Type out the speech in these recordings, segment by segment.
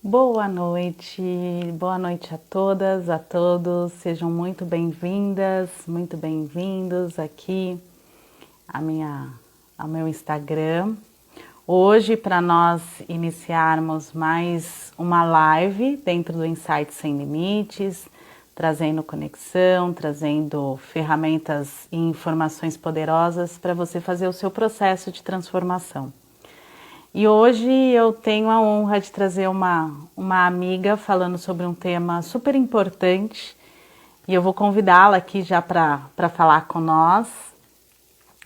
Boa noite a todas, a todos. Sejam muito bem-vindas, muito bem-vindos aqui ao meu Instagram. Hoje, para nós iniciarmos mais uma live dentro do Insights Sem Limites, trazendo conexão, trazendo ferramentas e informações poderosas para você fazer o seu processo de transformação. E hoje eu tenho a honra de trazer uma amiga falando sobre um tema super importante e eu vou convidá-la aqui já para falar com nós,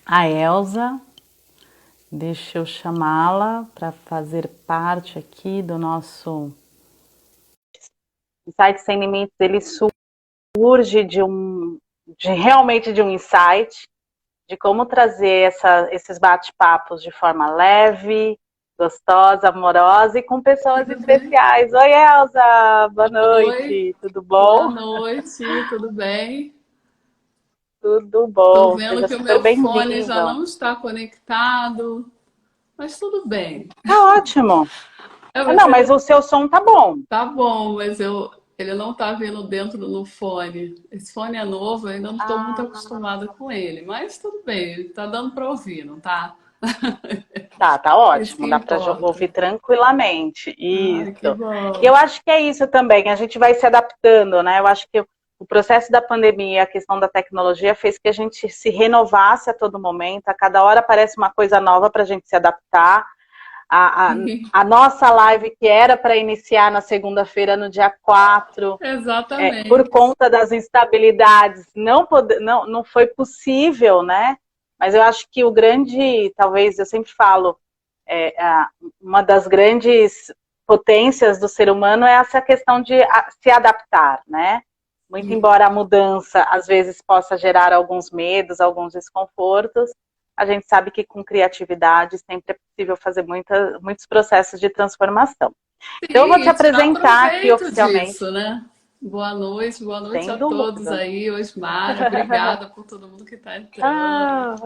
a Elza. Deixa eu chamá-la para fazer parte aqui do nosso Insight Sem Limites. Ele surge realmente de um insight, de como trazer esses bate-papos de forma leve, gostosa, amorosa e com pessoas especiais. Oi, Elza! Boa Oi, noite, tudo boa bom? noite, tudo bem? Tudo Tô bom, vendo seja que o super meu fone já bem-vindo. não está conectado, mas tudo bem. Tá ótimo. É, Ah, mas não, mas ele o seu som tá bom. tá bom, mas ele não tá vindo dentro no fone. Esse fone é novo, eu ainda não estou muito Ah, acostumada com ele, mas tudo bem, tá dando para ouvir, não tá? tá Isso que ótimo, dá para ouvir importa. tranquilamente. Ai, que Isso. E bom. eu acho que é isso também, a gente vai se adaptando, né? Eu acho que o processo da pandemia, a questão da tecnologia, fez que a gente se renovasse a todo momento, a cada hora aparece uma coisa nova para a gente se adaptar. A, a, a nossa live, que era para iniciar na segunda-feira, no dia 4, por Exatamente. conta das instabilidades, não foi possível, né? Mas eu acho que o grande, talvez, eu sempre falo, uma das grandes potências do ser humano é essa questão de se adaptar, né? Muito embora a mudança às vezes possa gerar alguns medos, alguns desconfortos, a gente sabe que com criatividade sempre é possível fazer muitos processos de transformação. Então eu vou te Sim, tirar apresentar aqui proveito oficialmente, disso, né? Boa noite sem a todos dúvida. aí, Osmar. Obrigada por todo mundo que está entrando. Ah,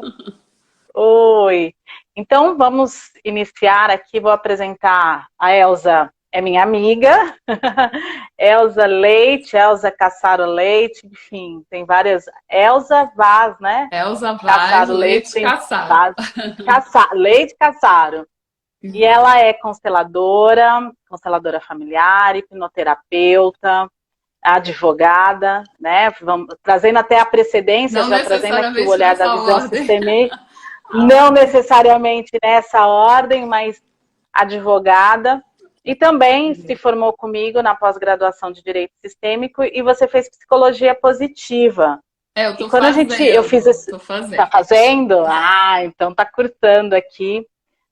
oi. Então vamos iniciar aqui, vou apresentar a Elza, é minha amiga, Elza Leite, Elza Cassaro Leite, enfim, tem várias, Elza Vaz, né? Elza Vaz, Cassaro Leite Leite tem Caçaro. Vaz, Leite Cassaro. E ela é consteladora familiar, hipnoterapeuta, advogada, né? Vamos, trazendo até a precedência, Não já trazendo aqui o necessariamente olhar da nessa visão ordem. sistêmica, não necessariamente nessa ordem, mas advogada. E também se formou comigo na pós-graduação de Direito Sistêmico e você fez psicologia positiva. É, eu E tô quando eu fiz fazendo, esse, tô tá fazendo. fazendo? Ah, então tá curtando aqui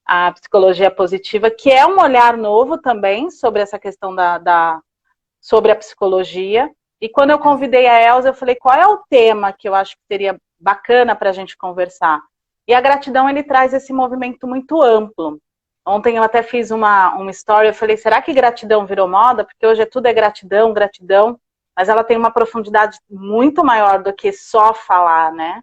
a psicologia positiva, que é um olhar novo também sobre essa questão sobre a psicologia. E quando eu convidei a Elza, eu falei, qual é o tema que eu acho que seria bacana para a gente conversar? E a gratidão, ele traz esse movimento muito amplo. Ontem eu até fiz uma story, eu falei, será que gratidão virou moda? Porque hoje tudo é gratidão, gratidão, mas ela tem uma profundidade muito maior do que só falar, né?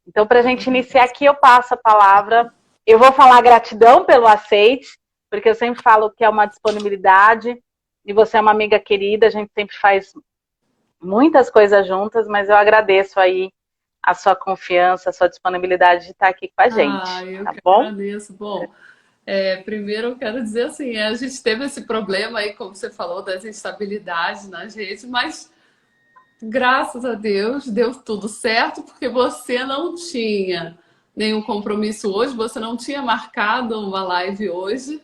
Então, para a gente iniciar aqui, eu passo a palavra. Eu vou falar gratidão pelo aceite, porque eu sempre falo que é uma disponibilidade, e você é uma amiga querida, a gente sempre faz muitas coisas juntas, mas eu agradeço aí a sua confiança, a sua disponibilidade de estar aqui com a Ah, gente, eu tá que bom? agradeço. Bom, primeiro eu quero dizer assim, a gente teve esse problema aí, como você falou, das instabilidades nas redes, mas graças a Deus, deu tudo certo, porque você não tinha nenhum compromisso hoje, você não tinha marcado uma live hoje,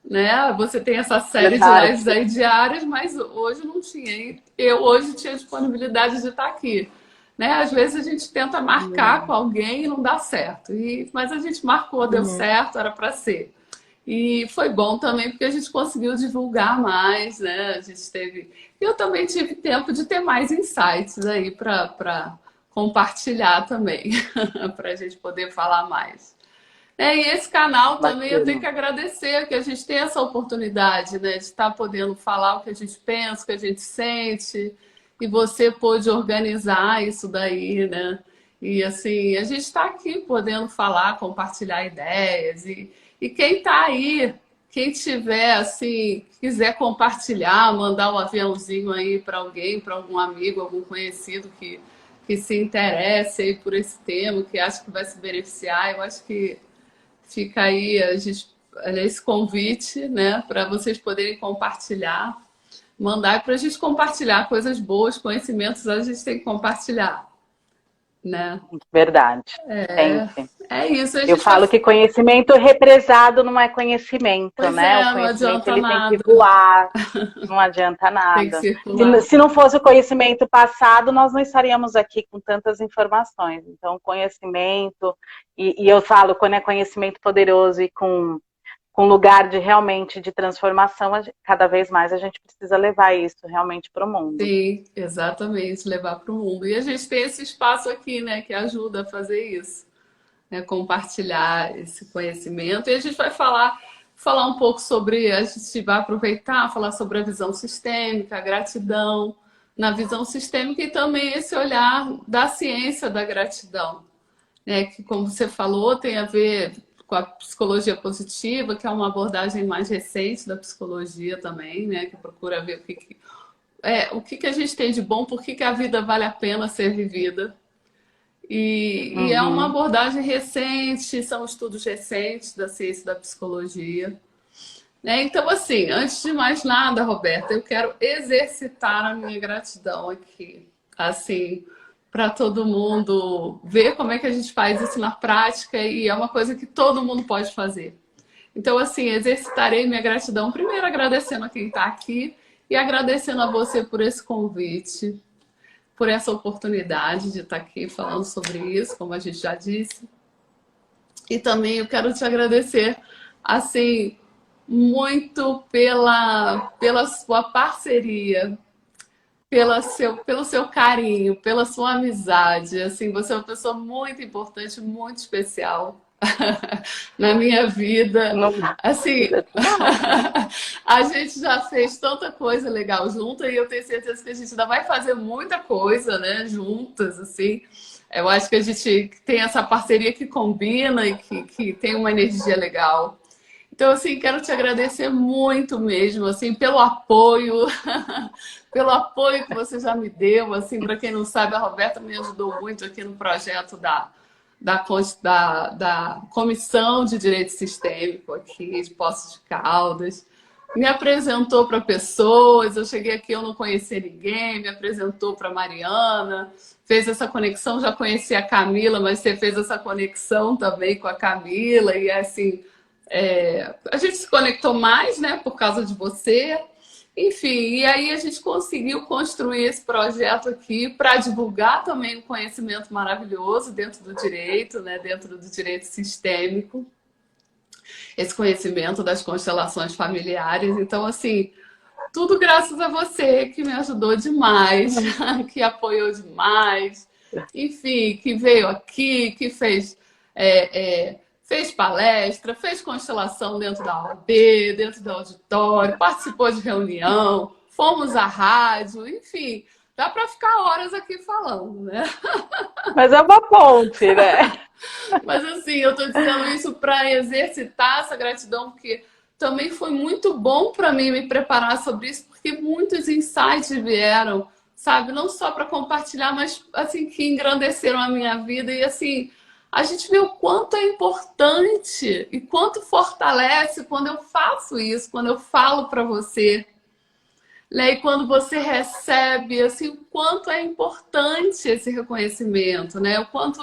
né? Você tem essa série de Verdade. lives aí diárias, mas hoje não tinha. E eu hoje tinha disponibilidade de estar aqui. Né? Às vezes a gente tenta marcar com alguém e não dá certo. Mas a gente marcou, deu Uhum. certo, era para ser. E foi bom também porque a gente conseguiu divulgar mais, né? A gente teve. Eu também tive tempo de ter mais insights aí para compartilhar também, para a gente poder falar mais. E esse canal também eu tenho Bacana. que agradecer que a gente tem essa oportunidade, né, de estar podendo falar o que a gente pensa, o que a gente sente, e você pôde organizar isso daí, né? E assim, a gente está aqui podendo falar, compartilhar ideias, e quem está aí quem tiver, assim, quiser compartilhar, mandar um aviãozinho aí para alguém, para algum amigo, algum conhecido que se interesse aí por esse tema, que acha que vai se beneficiar, eu acho que fica aí esse convite, né, para vocês poderem compartilhar, mandar para a gente compartilhar coisas boas, conhecimentos, a gente tem que compartilhar, né? Verdade, sempre. É isso, a Eu gente vai. falo que conhecimento represado não é conhecimento, Pois né? O é, não conhecimento adianta ele tem que nada, voar, não adianta tem que nada. circular. Se não fosse o conhecimento passado, nós não estaríamos aqui com tantas informações. Então, conhecimento, e eu falo, quando é conhecimento poderoso e com lugar de realmente de transformação, cada vez mais a gente precisa levar isso realmente para o mundo. Sim, exatamente, levar para o mundo. E a gente tem esse espaço aqui, né, que ajuda a fazer isso, né, compartilhar esse conhecimento. E a gente vai falar um pouco sobre, a gente vai aproveitar, falar sobre a visão sistêmica, a gratidão na visão sistêmica e também esse olhar da ciência da gratidão, né, que, como você falou, tem a ver com a psicologia positiva, que é uma abordagem mais recente da psicologia também, né, que procura ver o que a gente tem de bom, por que a vida vale a pena ser vivida. E é uma Uhum. abordagem recente, são estudos recentes da ciência da psicologia. Né? Então, assim, antes de mais nada, Roberta, eu quero exercitar a minha gratidão aqui. Assim, para todo mundo ver como é que a gente faz isso na prática e é uma coisa que todo mundo pode fazer. Então, assim, exercitarei minha gratidão, primeiro agradecendo a quem está aqui e agradecendo a você por esse convite, por essa oportunidade de estar aqui falando sobre isso, como a gente já disse. E também eu quero te agradecer, assim, muito pela sua parceria, pelo seu carinho, pela sua amizade. Assim, você é uma pessoa muito importante, muito especial na minha vida. Não, Assim, gratidão. a gente já fez tanta coisa legal junto e eu tenho certeza que a gente ainda vai fazer muita coisa, né, juntas, assim. Eu acho que a gente tem essa parceria que combina e que tem uma energia legal. Então, assim, quero te agradecer muito mesmo, assim, pelo apoio, pelo apoio que você já me deu. Assim, para quem não sabe, a Roberta me ajudou muito aqui no projeto da Comissão de Direito Sistêmico aqui de Poços de Caldas. Me apresentou para pessoas, eu cheguei aqui, eu não conhecia ninguém, me apresentou para Mariana, fez essa conexão, já conhecia a Camila, mas você fez essa conexão também com a Camila, e assim, a gente se conectou mais, né, por causa de você. Enfim, e aí a gente conseguiu construir esse projeto aqui para divulgar também um conhecimento maravilhoso dentro do direito, né, dentro do direito sistêmico, esse conhecimento das constelações familiares. Então, assim, tudo graças a você, que me ajudou demais, que apoiou demais, enfim, que veio aqui, que fez palestra, fez constelação dentro da OAB, dentro do auditório, participou de reunião, fomos à rádio, enfim, dá para ficar horas aqui falando, né? Mas é uma ponte, né? Mas assim, eu estou dizendo isso para exercitar essa gratidão, porque também foi muito bom para mim me preparar sobre isso, porque muitos insights vieram, sabe? Não só para compartilhar, mas assim, que engrandeceram a minha vida. E assim, a gente vê o quanto é importante e quanto fortalece quando eu faço isso, quando eu falo para você. Né? E quando você recebe, assim, o quanto é importante esse reconhecimento, né? O quanto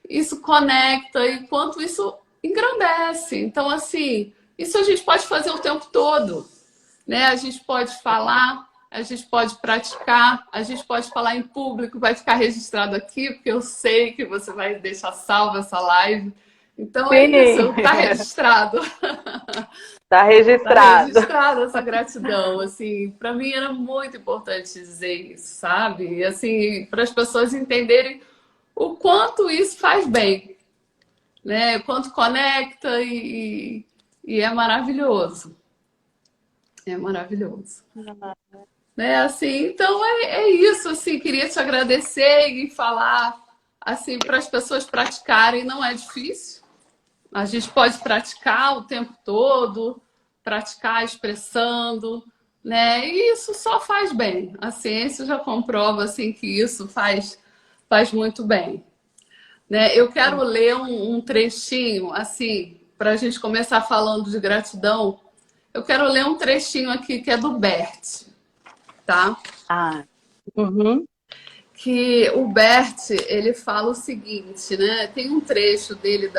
isso conecta e quanto isso engrandece. Então, assim, isso a gente pode fazer o tempo todo, né? A gente pode falar, a gente pode praticar, a gente pode falar em público, vai ficar registrado aqui, porque eu sei que você vai deixar salva essa live. Então é isso, Sim, está registrado. está Está registrado. registrada essa gratidão, assim, para mim era muito importante dizer isso, sabe? E assim, para as pessoas entenderem o quanto isso faz bem, né? O quanto conecta e é maravilhoso. É maravilhoso. Né? Assim, então é isso, assim, queria te agradecer e falar assim para as pessoas praticarem, não é difícil. A gente pode praticar o tempo todo, praticar expressando, né? E isso só faz bem. A ciência já comprova assim que isso faz muito bem, né? Eu quero ler um trechinho assim para a gente começar falando de gratidão. Eu quero ler um trechinho aqui que é do Bert, tá? Ah, uhum. Que o Bert, ele fala o seguinte, né? Tem um trecho dele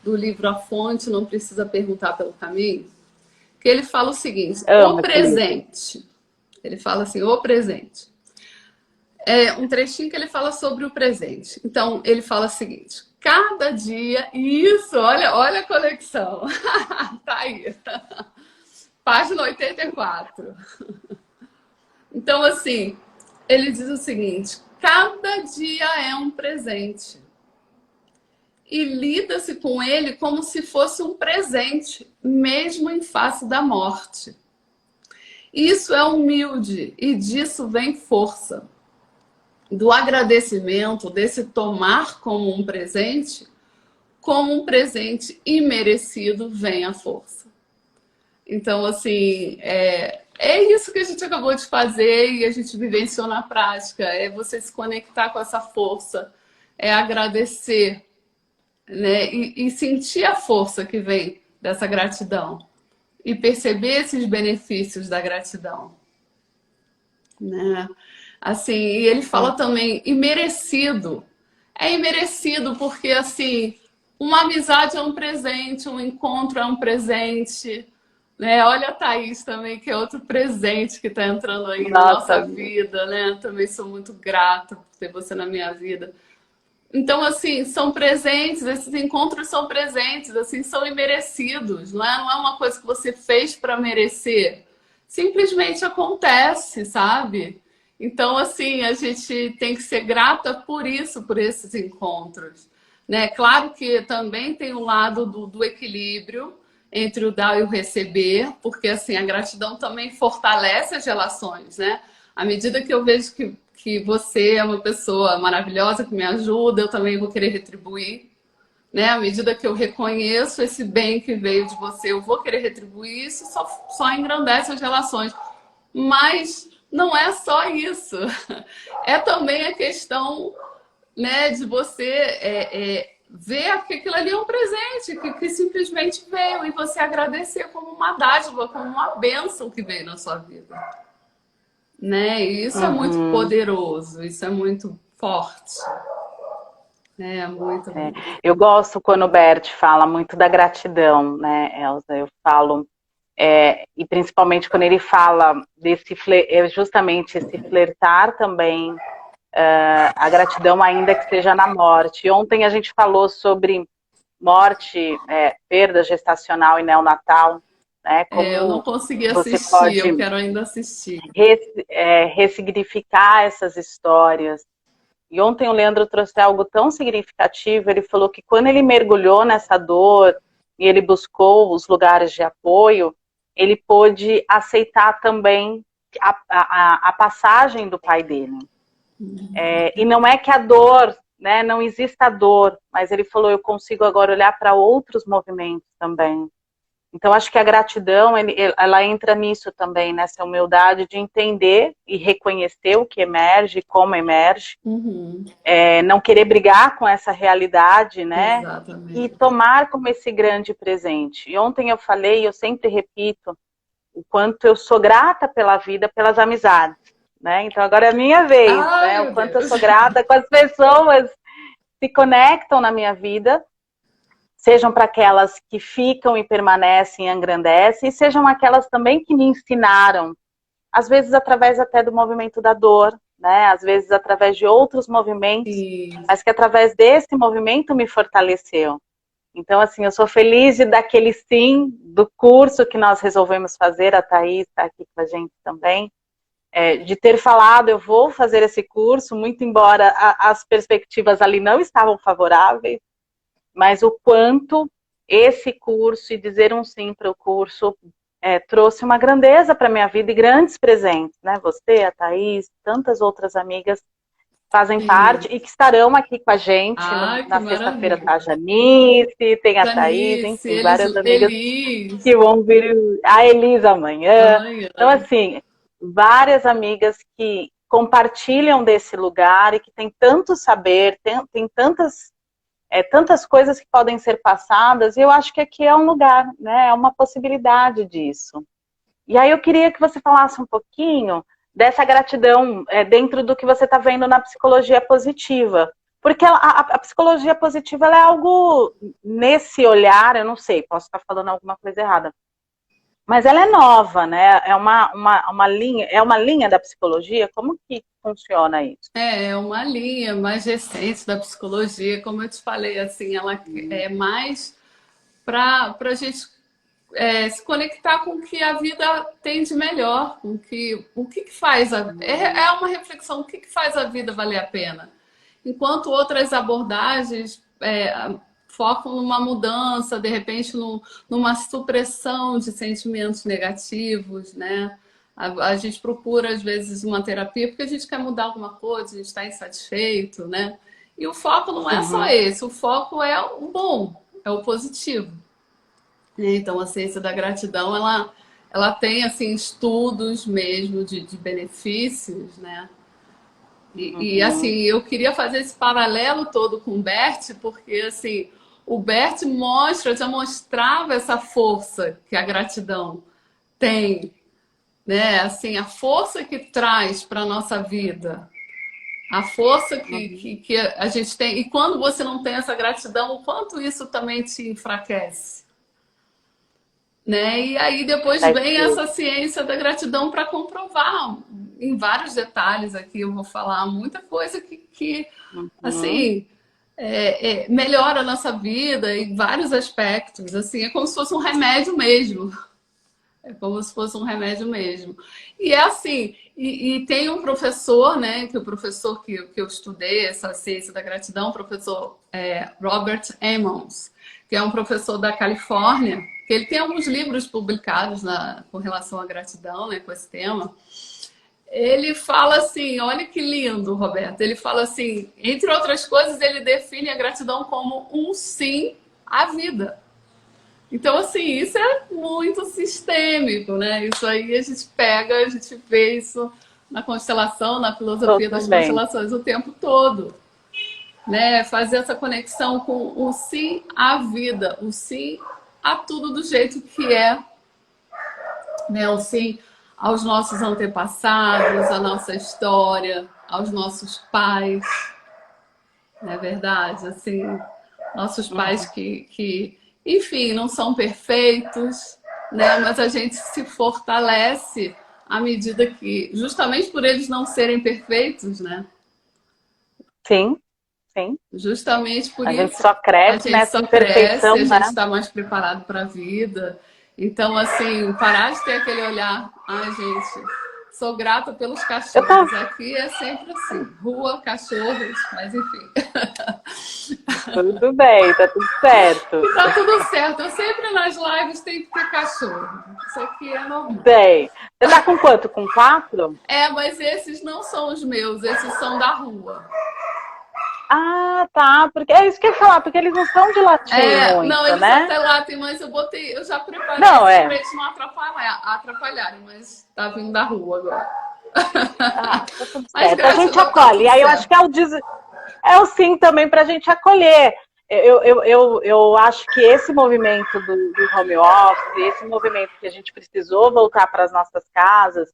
do livro A Fonte, Não Precisa Perguntar pelo Caminho, que ele fala o seguinte, o Amo esse livro. presente. Ele fala assim, o presente. É um trechinho que ele fala sobre o presente. Então, ele fala o seguinte, cada dia... Isso, olha a conexão. Tá aí. Página 84. Então, assim, ele diz o seguinte, cada dia é um presente. E lida-se com ele como se fosse um presente, mesmo em face da morte. Isso é humilde e disso vem força. Do agradecimento, desse tomar como um presente imerecido, vem a força. Então, assim, é isso que a gente acabou de fazer e a gente vivenciou na prática. É você se conectar com essa força, é agradecer, né? E sentir a força que vem dessa gratidão. E perceber esses benefícios da gratidão, né? Assim, e ele fala também, imerecido. É imerecido porque, assim, uma amizade é um presente, um encontro é um presente, né? Olha a Thaís também, que é outro presente que está entrando aí na Nossa, nossa vida, né? Também sou muito grata por ter você na minha vida. Então, assim, são presentes, esses encontros são presentes, assim, são imerecidos, não é? Não é uma coisa que você fez para merecer. Simplesmente acontece, sabe? Então, assim, a gente tem que ser grata por isso, por esses encontros, né? Claro que também tem o lado do equilíbrio entre o dar e o receber, porque, assim, a gratidão também fortalece as relações, né? À medida que eu vejo que você é uma pessoa maravilhosa, que me ajuda, eu também vou querer retribuir, né? À medida que eu reconheço esse bem que veio de você, eu vou querer retribuir, isso só engrandece as relações. Mas não é só isso. É também a questão, né, de você ver que aquilo ali é um presente, que simplesmente veio, e você agradecer como uma dádiva, como uma bênção que veio na sua vida. Né? E isso é muito poderoso, isso é muito forte. É muito, muito. Eu gosto quando o Bert fala muito da gratidão, né, Elza? Eu falo, e principalmente quando ele fala justamente esse flertar também, a gratidão ainda que seja na morte. Ontem a gente falou sobre morte, perda gestacional e neonatal, né? Como eu não consegui você assistir, pode eu quero ainda assistir. ressignificar essas histórias. E ontem o Leandro trouxe algo tão significativo, ele falou que quando ele mergulhou nessa dor e ele buscou os lugares de apoio, ele pôde aceitar também a passagem do pai dele. E não é que a dor, né, não exista dor, mas ele falou, eu consigo agora olhar para outros movimentos também. Então, acho que a gratidão, ela entra nisso também, nessa humildade de entender e reconhecer o que emerge, como emerge, não querer brigar com essa realidade, né? Exatamente. E tomar como esse grande presente. E ontem eu falei, eu sempre repito, o quanto eu sou grata pela vida, pelas amizades, né? Então, agora é a minha vez, né? O quanto eu sou grata com as pessoas que se conectam na minha vida, sejam para aquelas que ficam e permanecem e engrandecem, e sejam aquelas também que me ensinaram, às vezes através até do movimento da dor, né? Às vezes através de outros movimentos, mas que através desse movimento me fortaleceu. Então, assim, eu sou feliz de daquele sim, do curso que nós resolvemos fazer, a Thaís está aqui com a gente também, de ter falado, eu vou fazer esse curso, muito embora as perspectivas ali não estavam favoráveis, mas o quanto esse curso e dizer um sim para o curso trouxe uma grandeza para a minha vida e grandes presentes, né? Você, a Thaís, tantas outras amigas fazem Sim. parte e que estarão aqui com a gente. Ai, que Na sexta-feira maravilha. tá a Janice, tem a Thaís, Janice, enfim, várias amigas Elis, que vão vir, a Elisa amanhã. amanhã. Então, assim, várias amigas que compartilham desse lugar e que têm tanto saber, tem tantas coisas que podem ser passadas, e eu acho que aqui é um lugar, né? É uma possibilidade disso. E aí eu queria que você falasse um pouquinho dessa gratidão dentro do que você está vendo na psicologia positiva. Porque a psicologia positiva ela é algo nesse olhar, eu não sei, posso estar falando alguma coisa errada, mas ela é nova, né? Uma linha, é uma linha da psicologia? Como que funciona isso? É uma linha mais recente da psicologia, como eu te falei, assim, ela é mais para a gente se conectar com o que a vida tem de melhor, com o que faz é uma reflexão, o que faz a vida valer a pena. Enquanto outras abordagens focam numa mudança, de repente numa supressão de sentimentos negativos, né? A gente procura, às vezes, uma terapia porque a gente quer mudar alguma coisa, a gente está insatisfeito, né? E o foco não é só Uhum, esse, o foco é o bom, é o positivo. Então, a ciência da gratidão, ela tem, assim, estudos mesmo de benefícios, né? Assim, uhum. eu queria fazer esse paralelo todo com o Bert, porque, assim, o Bert já mostrava essa força que a gratidão tem, né? Assim, a força que traz para a nossa vida, a força Uhum. que a gente tem. E quando você não tem essa gratidão, o quanto isso também te enfraquece, né? E aí depois Faz vem tudo. essa ciência da gratidão para comprovar em vários detalhes aqui. Eu vou falar muita coisa que Uhum. assim, melhora a nossa vida em vários aspectos. Assim, é como se fosse um remédio mesmo. É como se fosse um remédio mesmo. E é assim, e tem um professor, né, que o professor que eu estudei, essa ciência da gratidão, o professor Robert Emmons, que é um professor da Califórnia, que ele tem alguns livros publicados com relação à gratidão, né, com esse tema. Ele fala assim, olha que lindo, Roberto. Ele fala assim, entre outras coisas, ele define a gratidão como um sim à vida. Então, assim, isso é muito sistêmico, né? Isso aí a gente pega, a gente vê isso na constelação, na filosofia das Totalmente. constelações o tempo todo, né? Fazer essa conexão com o sim à vida, o sim a tudo do jeito que é, né? O sim aos nossos antepassados, à nossa história, aos nossos pais, não é verdade? Assim, nossos pais Uhum. enfim, não são perfeitos, né? Mas a gente se fortalece à medida que, justamente por eles não serem perfeitos, né? Sim, sim. Justamente por A gente isso só a cresce gente nessa só cresce, a imperfeição, gente né? está mais preparado para a vida. Então, assim, parar de ter aquele olhar, ai, gente, sou grata pelos Eu tava. cachorros. Aqui é sempre assim, rua, cachorros, mas enfim. Tudo bem, tá tudo certo. E tá tudo certo. Eu sempre nas lives tenho que ter cachorro. Isso aqui é normal. Bem. Você tá com quanto? Com 4? Mas esses não são os meus, esses são da rua. Ah, tá. Porque é isso que eu ia falar, porque eles não são de latir Não, muito, eles né? até latem, mas eu já preparei Não, assim é. pra eles não atrapalharem, mas tá vindo da rua agora. Ah, tá tudo Mas certo. A gente gratidão tá acolhe. tudo E aí eu acho certo. que é o sim também para a gente acolher. Eu acho que esse movimento do home office, esse movimento que a gente precisou voltar para as nossas casas,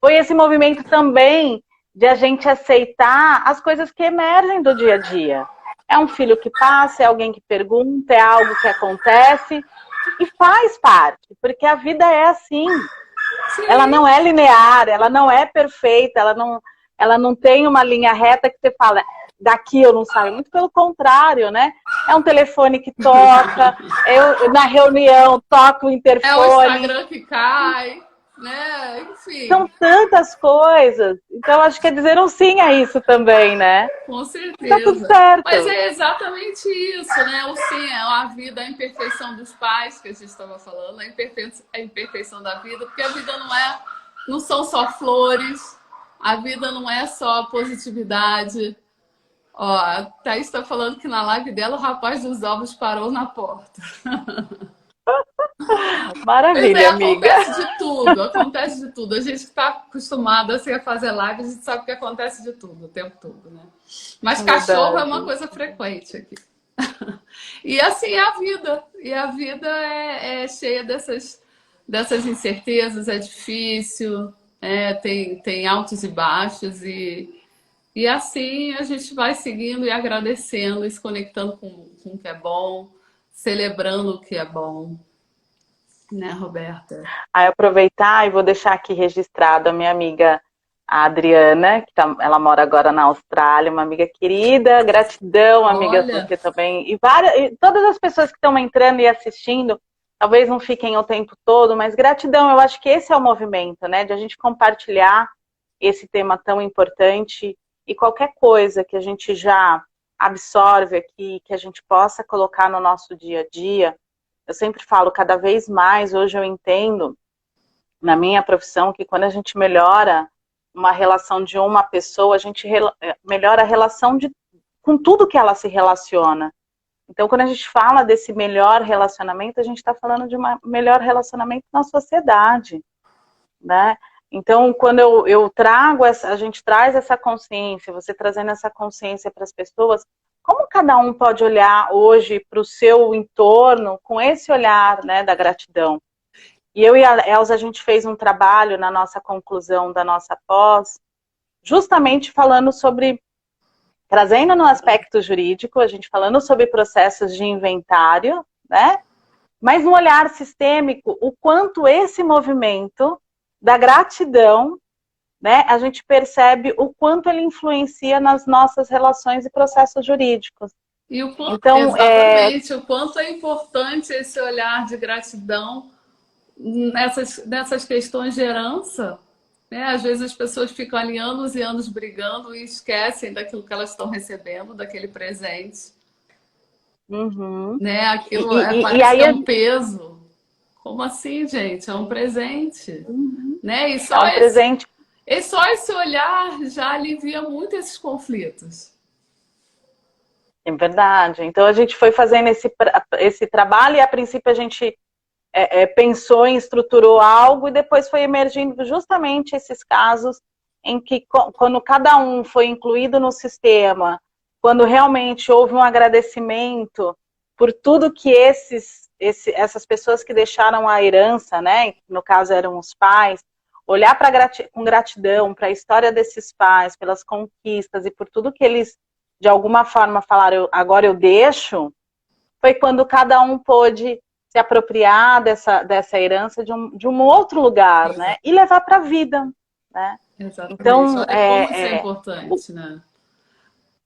foi esse movimento também de a gente aceitar as coisas que emergem do dia a dia. É um filho que passa, é alguém que pergunta, é algo que acontece e faz parte, porque a vida é assim. Ela Sim, não é linear, ela não é perfeita, ela não tem uma linha reta que você fala, daqui eu não saio. Muito pelo contrário, né? É um telefone que toca, eu na reunião toco o é o interfone. Instagram que cai, né? Enfim. São tantas coisas. Então, acho que é dizer um sim a isso também, né? Com E tá tudo certeza. Mas certo. é exatamente isso, né? O sim é a vida, a imperfeição dos pais que a gente estava falando, a imperfeição da vida, porque a vida não são só flores, A vida não é só positividade. Ó, a Thaís está falando que na live dela o rapaz dos ovos parou na porta. Pois é, Maravilha, amiga. acontece de tudo. A gente está acostumado assim, a fazer live, a gente sabe que acontece de tudo, o tempo todo, né? Mas É cachorro é uma verdade. coisa frequente aqui. E assim é a vida. E a vida é cheia dessas incertezas, é difícil, tem altos e baixos, e assim a gente vai seguindo e agradecendo, e se conectando com o que é bom, celebrando o que é bom, né, Roberta? Aí aproveitar e vou deixar aqui registrado a minha amiga a Adriana, ela mora agora na Austrália, uma amiga querida, gratidão, amiga, Olha, você também. E todas as pessoas que estão entrando e assistindo, talvez não fiquem o tempo todo, mas gratidão, eu acho que esse é o movimento, né? De a gente compartilhar esse tema tão importante e qualquer coisa que a gente já absorve aqui, que a gente possa colocar no nosso dia a dia. Eu sempre falo, cada vez mais, hoje eu entendo, na minha profissão, que quando a gente melhora uma relação de uma pessoa, a gente melhora a relação com tudo que ela se relaciona. Então, quando a gente fala desse melhor relacionamento, a gente está falando de um melhor relacionamento na sociedade, né? Então, quando eu trago, a gente traz essa consciência, você trazendo essa consciência para as pessoas, como cada um pode olhar hoje para o seu entorno com esse olhar, né, da gratidão? E eu e a Elza, a gente fez um trabalho na nossa conclusão da nossa pós, justamente falando sobre, trazendo no aspecto jurídico, a gente falando sobre processos de inventário, né? Mas no olhar sistêmico, o quanto esse movimento da gratidão, né, a gente percebe o quanto ele influencia nas nossas relações e processos jurídicos. e Então, exatamente, o quanto é importante esse olhar de gratidão nessas questões de herança. Né? Às vezes as pessoas ficam ali anos e anos brigando e esquecem daquilo que elas estão recebendo, daquele presente. uhum. Né? Aquilo E parece que aí, é um peso. Como assim, gente? É um presente. uhum, Né? é um presente. E só esse olhar já alivia muito esses conflitos. É verdade. Então a gente foi fazendo esse trabalho e a princípio a gente pensou e estruturou algo e depois foi emergindo justamente esses casos em que quando cada um foi incluído no sistema, quando realmente houve um agradecimento por tudo que essas pessoas que deixaram a herança, né, no caso eram os pais, olhar com gratidão para a história desses pais, pelas conquistas e por tudo que eles de alguma forma falaram, agora eu deixo, foi quando cada um pôde se apropriar dessa herança de um outro lugar, né? E levar para a vida, né? Exatamente. Então, Olha como isso é importante, né?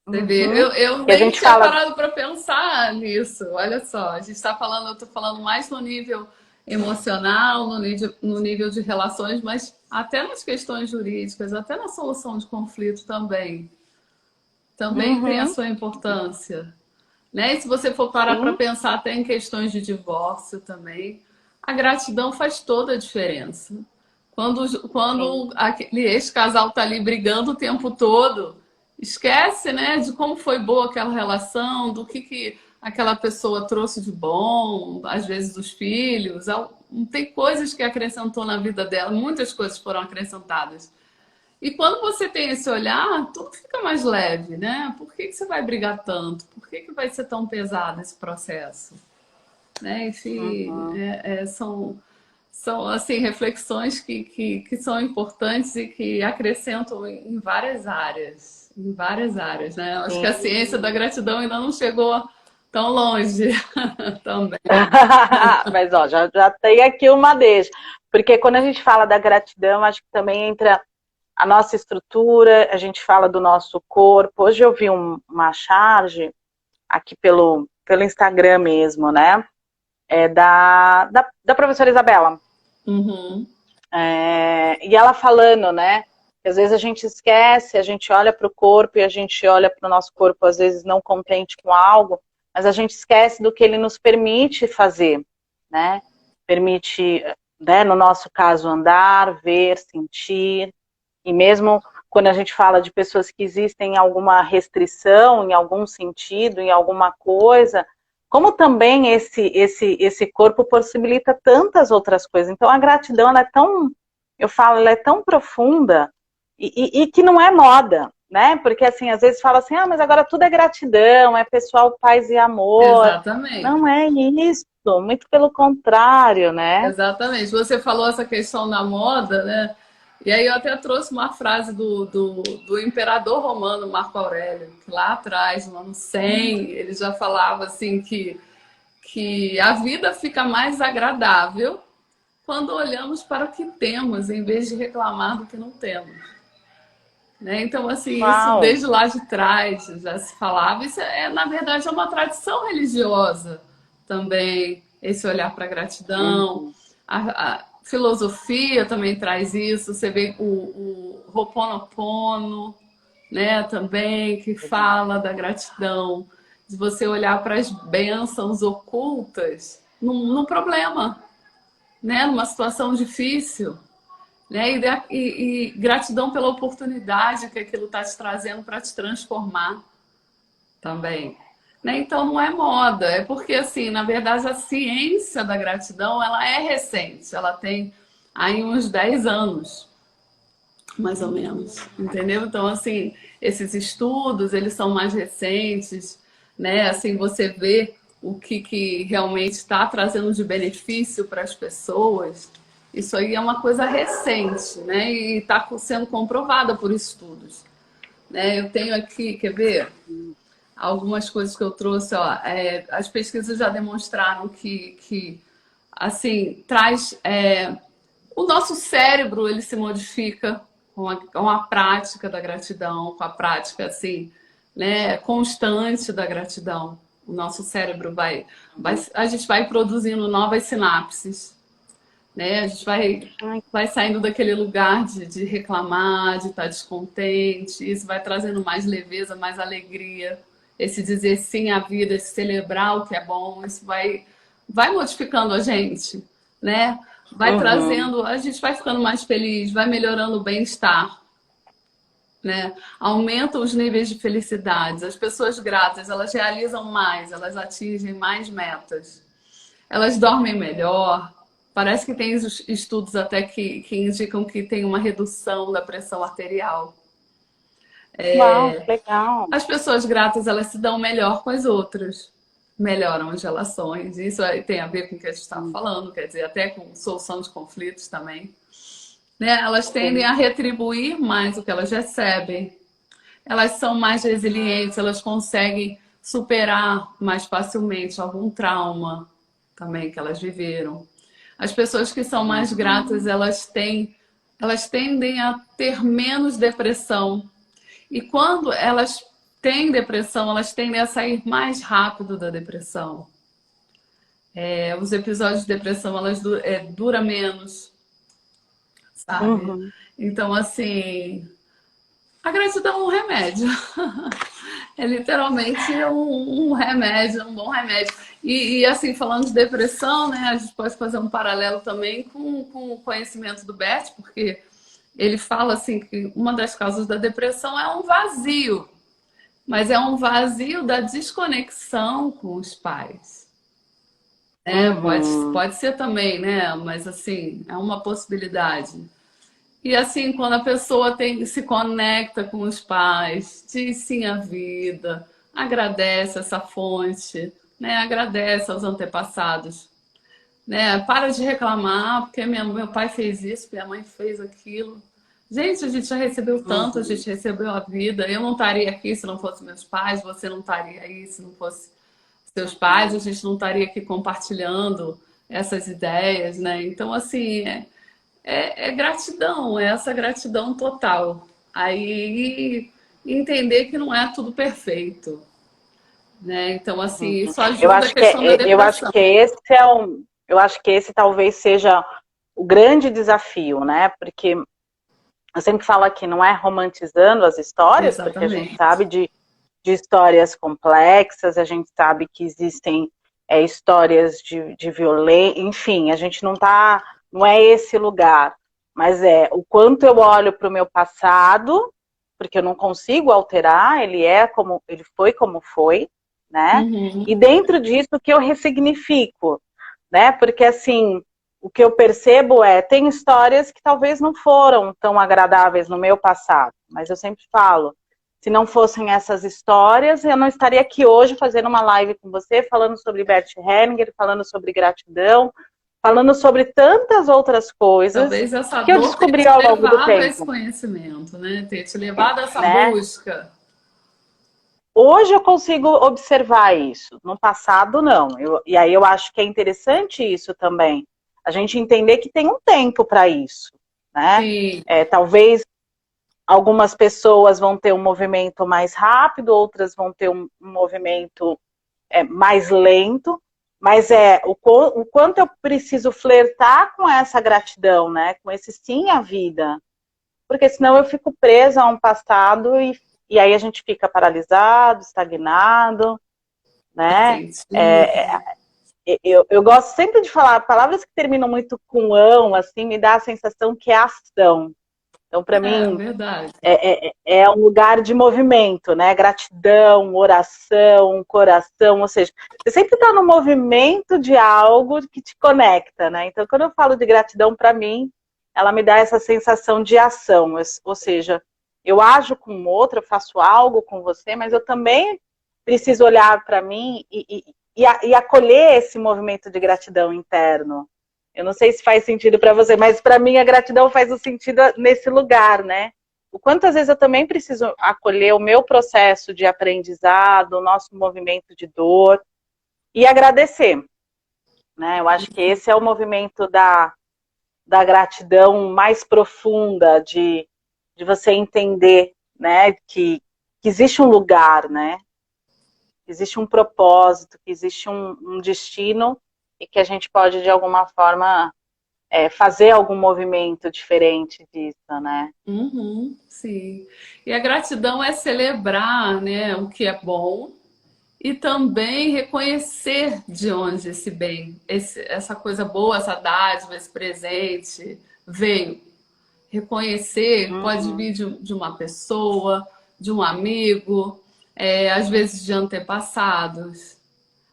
Você vê, uhum, eu e a nem gente tinha fala, parado para pensar nisso. Olha só, a gente está falando, eu estou falando mais no nível emocional, no nível de relações, mas até nas questões jurídicas, até na solução de conflito também tem a uhum, sua importância. Né? E se você for parar para sim, pensar até em questões de divórcio também, a gratidão faz toda a diferença. sim. Quando aquele ex-casal está ali brigando o tempo todo, esquece, né, de como foi boa aquela relação, do que aquela pessoa trouxe de bom, às vezes dos filhos. Tem coisas que acrescentou na vida dela, muitas coisas foram acrescentadas. E quando você tem esse olhar, tudo fica mais leve, né? Por que você vai brigar tanto? Por que vai ser tão pesado esse processo? Né? Enfim, Uhum. são assim, reflexões que são importantes e que acrescentam em várias áreas. Em várias áreas, né? Acho que a Sim. ciência da gratidão ainda não chegou tão longe também. Mas ó, já tem aqui uma deixa. Porque quando a gente fala da gratidão, acho que também entra a nossa estrutura, a gente fala do nosso corpo. Hoje eu vi uma charge aqui pelo Instagram mesmo, né? Da professora Isabela. Uhum. E ela falando, né? Que às vezes a gente esquece, a gente olha para o corpo e a gente olha para o nosso corpo, às vezes não contente com algo, mas a gente esquece do que ele nos permite fazer, né? Permite, né, no nosso caso, andar, ver, sentir, e mesmo quando a gente fala de pessoas que existem alguma restrição, em algum sentido, em alguma coisa, como também esse corpo possibilita tantas outras coisas. Então a gratidão, ela é tão, eu falo, ela é tão profunda e que não é moda, né? Porque assim, às vezes fala assim, mas agora tudo é gratidão, é pessoal, paz e amor. Exatamente. Não é isso, muito pelo contrário, né? Exatamente. Você falou essa questão da moda, né? E aí eu até trouxe uma frase do imperador romano Marco Aurélio, que lá atrás, no ano 100, ele já falava assim que a vida fica mais agradável quando olhamos para o que temos, em vez de reclamar do que não temos. Né? Então, assim, isso Uau. desde lá de trás já se falava. Isso na verdade, é uma tradição religiosa também, esse olhar para a gratidão. A filosofia também traz isso. Você vê o Ho'oponopono, né, também, que fala da gratidão, de você olhar para as bênçãos ocultas num problema, né, numa situação difícil. Né? E gratidão pela oportunidade que aquilo está te trazendo para te transformar também. Né? Então não é moda, é porque assim, na verdade, a ciência da gratidão ela é recente, ela tem aí uns 10 anos, mais ou menos, entendeu? Então, assim, esses estudos, eles são mais recentes, né? Assim, você vê o que realmente está trazendo de benefício para as pessoas. Isso aí é uma coisa recente, né? E está sendo comprovada por estudos. Né? Eu tenho aqui, quer ver? Algumas coisas que eu trouxe, ó. As pesquisas já demonstraram que assim, traz... o nosso cérebro, ele se modifica com a prática da gratidão, com a prática, assim, né, constante da gratidão. O nosso cérebro a gente vai produzindo novas sinapses, né? A gente vai saindo daquele lugar de reclamar, de estar descontente. Isso vai trazendo mais leveza, mais alegria. Esse dizer sim à vida, esse celebrar o que é bom, isso vai modificando a gente, né? Vai trazendo, a gente vai ficando mais feliz, vai melhorando o bem-estar, né? Aumenta os níveis de felicidade. As pessoas gratas, elas realizam mais, elas atingem mais metas. Elas dormem melhor. Parece que tem estudos até que indicam que tem uma redução da pressão arterial. Uau, que legal. As pessoas gratas, elas se dão melhor com as outras. Melhoram as relações. Isso tem a ver com o que a gente estava falando, quer dizer, até com solução de conflitos também. Né? Elas tendem a retribuir mais o que elas recebem. Elas são mais resilientes, elas conseguem superar mais facilmente algum trauma também que elas viveram. As pessoas que são mais gratas, elas tendem a ter menos depressão. E quando elas têm depressão, elas tendem a sair mais rápido da depressão. Os episódios de depressão, elas duram menos, sabe? Então, assim, a gratidão é um remédio. É literalmente um remédio, um bom remédio. E assim, falando de depressão, né, a gente pode fazer um paralelo também com o conhecimento do Bert, porque ele fala assim que uma das causas da depressão é um vazio, mas é um vazio da desconexão com os pais. Pode ser também, né? Mas assim, é uma possibilidade. E assim, quando a pessoa se conecta com os pais, diz sim à vida, agradece essa fonte, né? Agradece aos antepassados. Né? Para de reclamar, porque meu pai fez isso, minha mãe fez aquilo. Gente, a gente já recebeu tanto, a gente recebeu a vida. Eu não estaria aqui se não fosse meus pais, você não estaria aí se não fosse seus pais, a gente não estaria aqui compartilhando essas ideias, né? Então, assim, é gratidão, é essa gratidão total. Aí entender que não é tudo perfeito, né? Então, assim, isso ajuda a questão da depressão. Eu acho que esse talvez seja o grande desafio, né? Porque eu sempre falo aqui, não é romantizando as histórias, Exatamente. Porque a gente sabe de histórias complexas, a gente sabe que existem histórias de violência, enfim, a gente não é esse lugar, mas o quanto eu olho para o meu passado porque eu não consigo alterar, ele foi como foi, né? Uhum. E dentro disso que eu ressignifico, né? Porque assim, o que eu percebo tem histórias que talvez não foram tão agradáveis no meu passado, mas eu sempre falo, se não fossem essas histórias, eu não estaria aqui hoje fazendo uma live com você, falando sobre Bert Hellinger, falando sobre gratidão, falando sobre tantas outras coisas Talvez essa que eu dor tenha descobri te ao longo do levado a esse tempo, conhecimento, né? Ter te levado a essa né? busca. Hoje eu consigo observar isso, no passado não. E aí eu acho que é interessante isso também, a gente entender que tem um tempo para isso, né? Sim. Talvez algumas pessoas vão ter um movimento mais rápido, outras vão ter um movimento mais lento, mas o quanto eu preciso flertar com essa gratidão, né? Com esse sim à vida. Porque senão eu fico presa a um passado e aí a gente fica paralisado, estagnado, né? Sensitivo. Eu gosto sempre de falar palavras que terminam muito com ão, assim, me dá a sensação que é ação. Então, para É mim, verdade. é um lugar de movimento, né? Gratidão, oração, coração, ou seja, você sempre está no movimento de algo que te conecta, né? Então, quando eu falo de gratidão, para mim, ela me dá essa sensação de ação, ou seja, eu ajo com o outro, eu faço algo com você, mas eu também preciso olhar para mim e acolher esse movimento de gratidão interno. Eu não sei se faz sentido para você, mas para mim a gratidão faz o sentido nesse lugar, né? O quantas vezes eu também preciso acolher o meu processo de aprendizado, o nosso movimento de dor e agradecer, né? Eu acho que esse é o movimento da gratidão mais profunda, de você entender, né? Que existe um lugar, né? Que existe um propósito, que existe um destino e que a gente pode, de alguma forma, fazer algum movimento diferente disso, né? Uhum, sim. E a gratidão é celebrar, né, o que é bom e também reconhecer de onde esse bem, essa coisa boa, essa dádiva, esse presente veio. Reconhecer pode Uhum. vir de uma pessoa, de um amigo, às vezes de antepassados,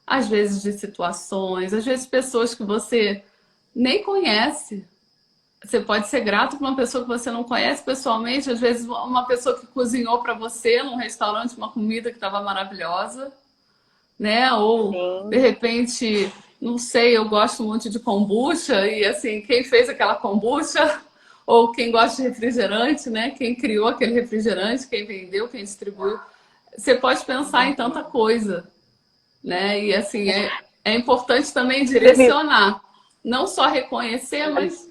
às vezes de situações, às vezes pessoas que você nem conhece. Você pode ser grato por uma pessoa que você não conhece pessoalmente, às vezes uma pessoa que cozinhou para você num restaurante uma comida que estava maravilhosa, né? Ou de Sim. repente, não sei, eu gosto muito de kombucha e assim, quem fez aquela kombucha ou quem gosta de refrigerante, né? Quem criou aquele refrigerante, quem vendeu, quem distribuiu. Você pode pensar em tanta coisa, né? E assim, é importante também Teve, direcionar, não só reconhecer, mas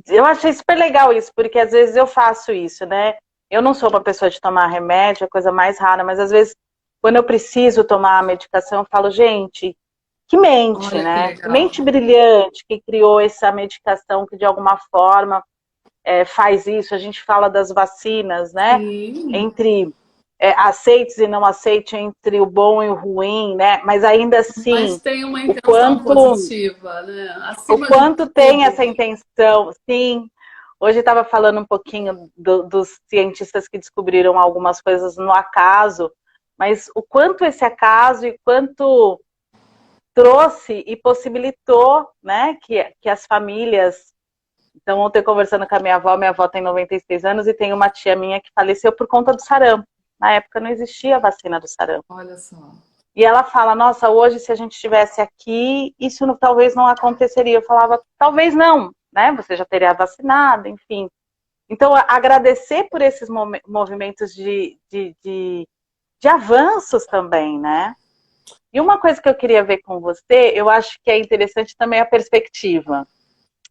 eu achei super legal isso, porque às vezes eu faço isso, né? Eu não sou uma pessoa de tomar remédio, é a coisa mais rara, mas às vezes, quando eu preciso tomar a medicação, eu falo, gente, que mente, olha que né? Que legal. mente brilhante que criou essa medicação que de alguma forma faz isso. A gente fala das vacinas, né? Sim, Entre aceites e não aceites, entre o bom e o ruim, né? Mas ainda mas assim, tem uma o intenção quanto positiva, né? o Acima de quanto tem tudo. essa intenção, sim. Hoje estava falando um pouquinho dos cientistas que descobriram algumas coisas no acaso, mas o quanto esse acaso e quanto trouxe e possibilitou, né, que as famílias. Então, ontem conversando com a minha avó tem 96 anos e tem uma tia minha que faleceu por conta do sarampo. Na época não existia a vacina do sarampo. Olha só. E ela fala, nossa, hoje se a gente estivesse aqui, isso talvez não aconteceria. Eu falava, talvez não, né? Você já teria vacinado, enfim. Então, agradecer por esses movimentos de avanços também, né? E uma coisa que eu queria ver com você, eu acho que é interessante também a perspectiva.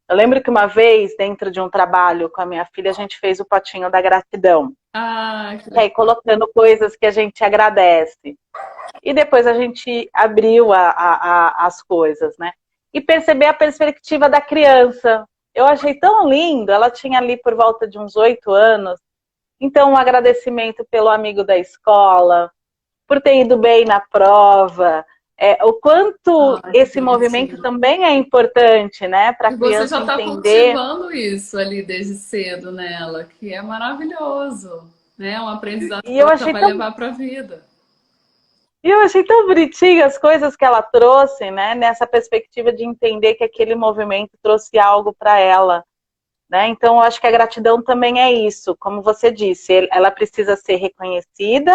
Eu lembro que uma vez, dentro de um trabalho com a minha filha, a gente fez o potinho da gratidão. Ah, que E aí, colocando coisas que a gente agradece. E depois a gente abriu as coisas, né? E perceber a perspectiva da criança. Eu achei tão lindo, ela tinha ali por volta de uns 8 anos. Então, um agradecimento pelo amigo da escola, por ter ido bem na prova, o quanto Ai, que esse movimento bonitinho. também é importante, né, para E a você criança já está entender. cultivando isso ali desde cedo nela, que é maravilhoso, né? Um aprendizado E que ela vai levar para a vida. eu achei tão bonitinho as coisas que ela trouxe, né, nessa perspectiva de entender que aquele movimento trouxe algo para ela, né? Então, eu acho que a gratidão também é isso, como você disse, ela precisa ser reconhecida,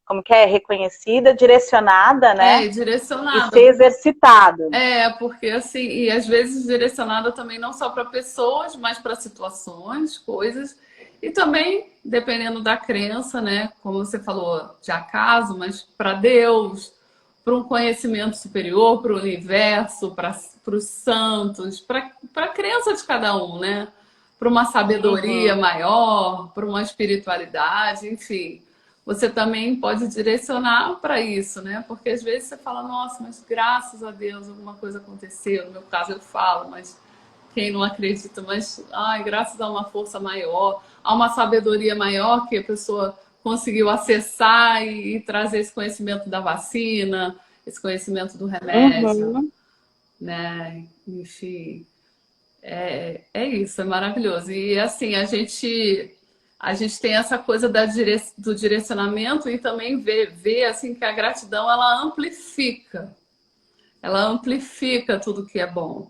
como que é? Reconhecida, direcionada, né? É, e E ser direcionada. exercitado. É, porque assim, e às vezes direcionada também não só para pessoas, mas para situações, coisas, e também, dependendo da crença, né? Como você falou, de acaso, mas para Deus, para um conhecimento superior, para o universo, para os santos, para a crença de cada um, né? Para uma sabedoria Uhum. maior, para uma espiritualidade, enfim. Você também pode direcionar para isso, né? Porque às vezes você fala, nossa, mas graças a Deus alguma coisa aconteceu. No meu caso eu falo, mas quem não acredita, mas ai, graças a uma força maior, a uma sabedoria maior que a pessoa conseguiu acessar e trazer esse conhecimento da vacina, esse conhecimento do remédio, Uhum. né? Enfim, é isso, é maravilhoso. E assim, a gente tem essa coisa do direcionamento e também vê assim que a gratidão ela amplifica tudo que é bom,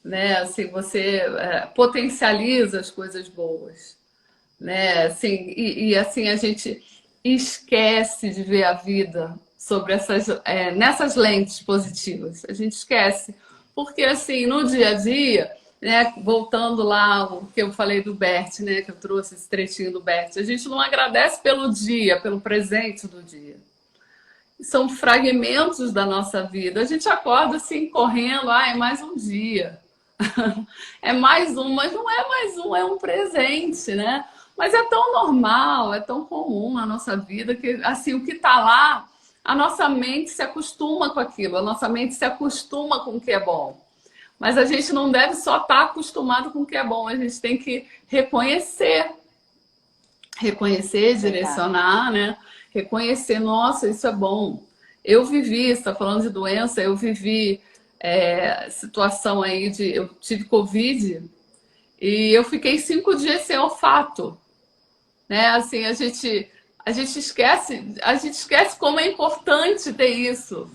né? Assim, você potencializa as coisas boas, né? Assim, assim a gente esquece de ver a vida sobre nessas lentes positivas. A gente esquece, porque assim no dia a dia, né? Voltando lá o que eu falei do Bert, né? Que eu trouxe esse trechinho do Bert, a gente não agradece pelo dia, pelo presente do dia. São fragmentos da nossa vida. A gente acorda assim correndo, é mais um dia. É mais um, mas não é mais um, é um presente, né? Mas é tão normal, é tão comum na nossa vida que, assim, o que está lá, a nossa mente se acostuma com aquilo, a nossa mente se acostuma com o que é bom. Mas a gente não deve só estar acostumado com o que é bom, a gente tem que reconhecer, Verdade. direcionar, né? Reconhecer, nossa, isso é bom. Eu vivi, você está falando de doença, eu vivi situação aí de. Eu tive Covid e eu fiquei 5 dias sem olfato, né? Assim, a gente esquece como é importante ter isso.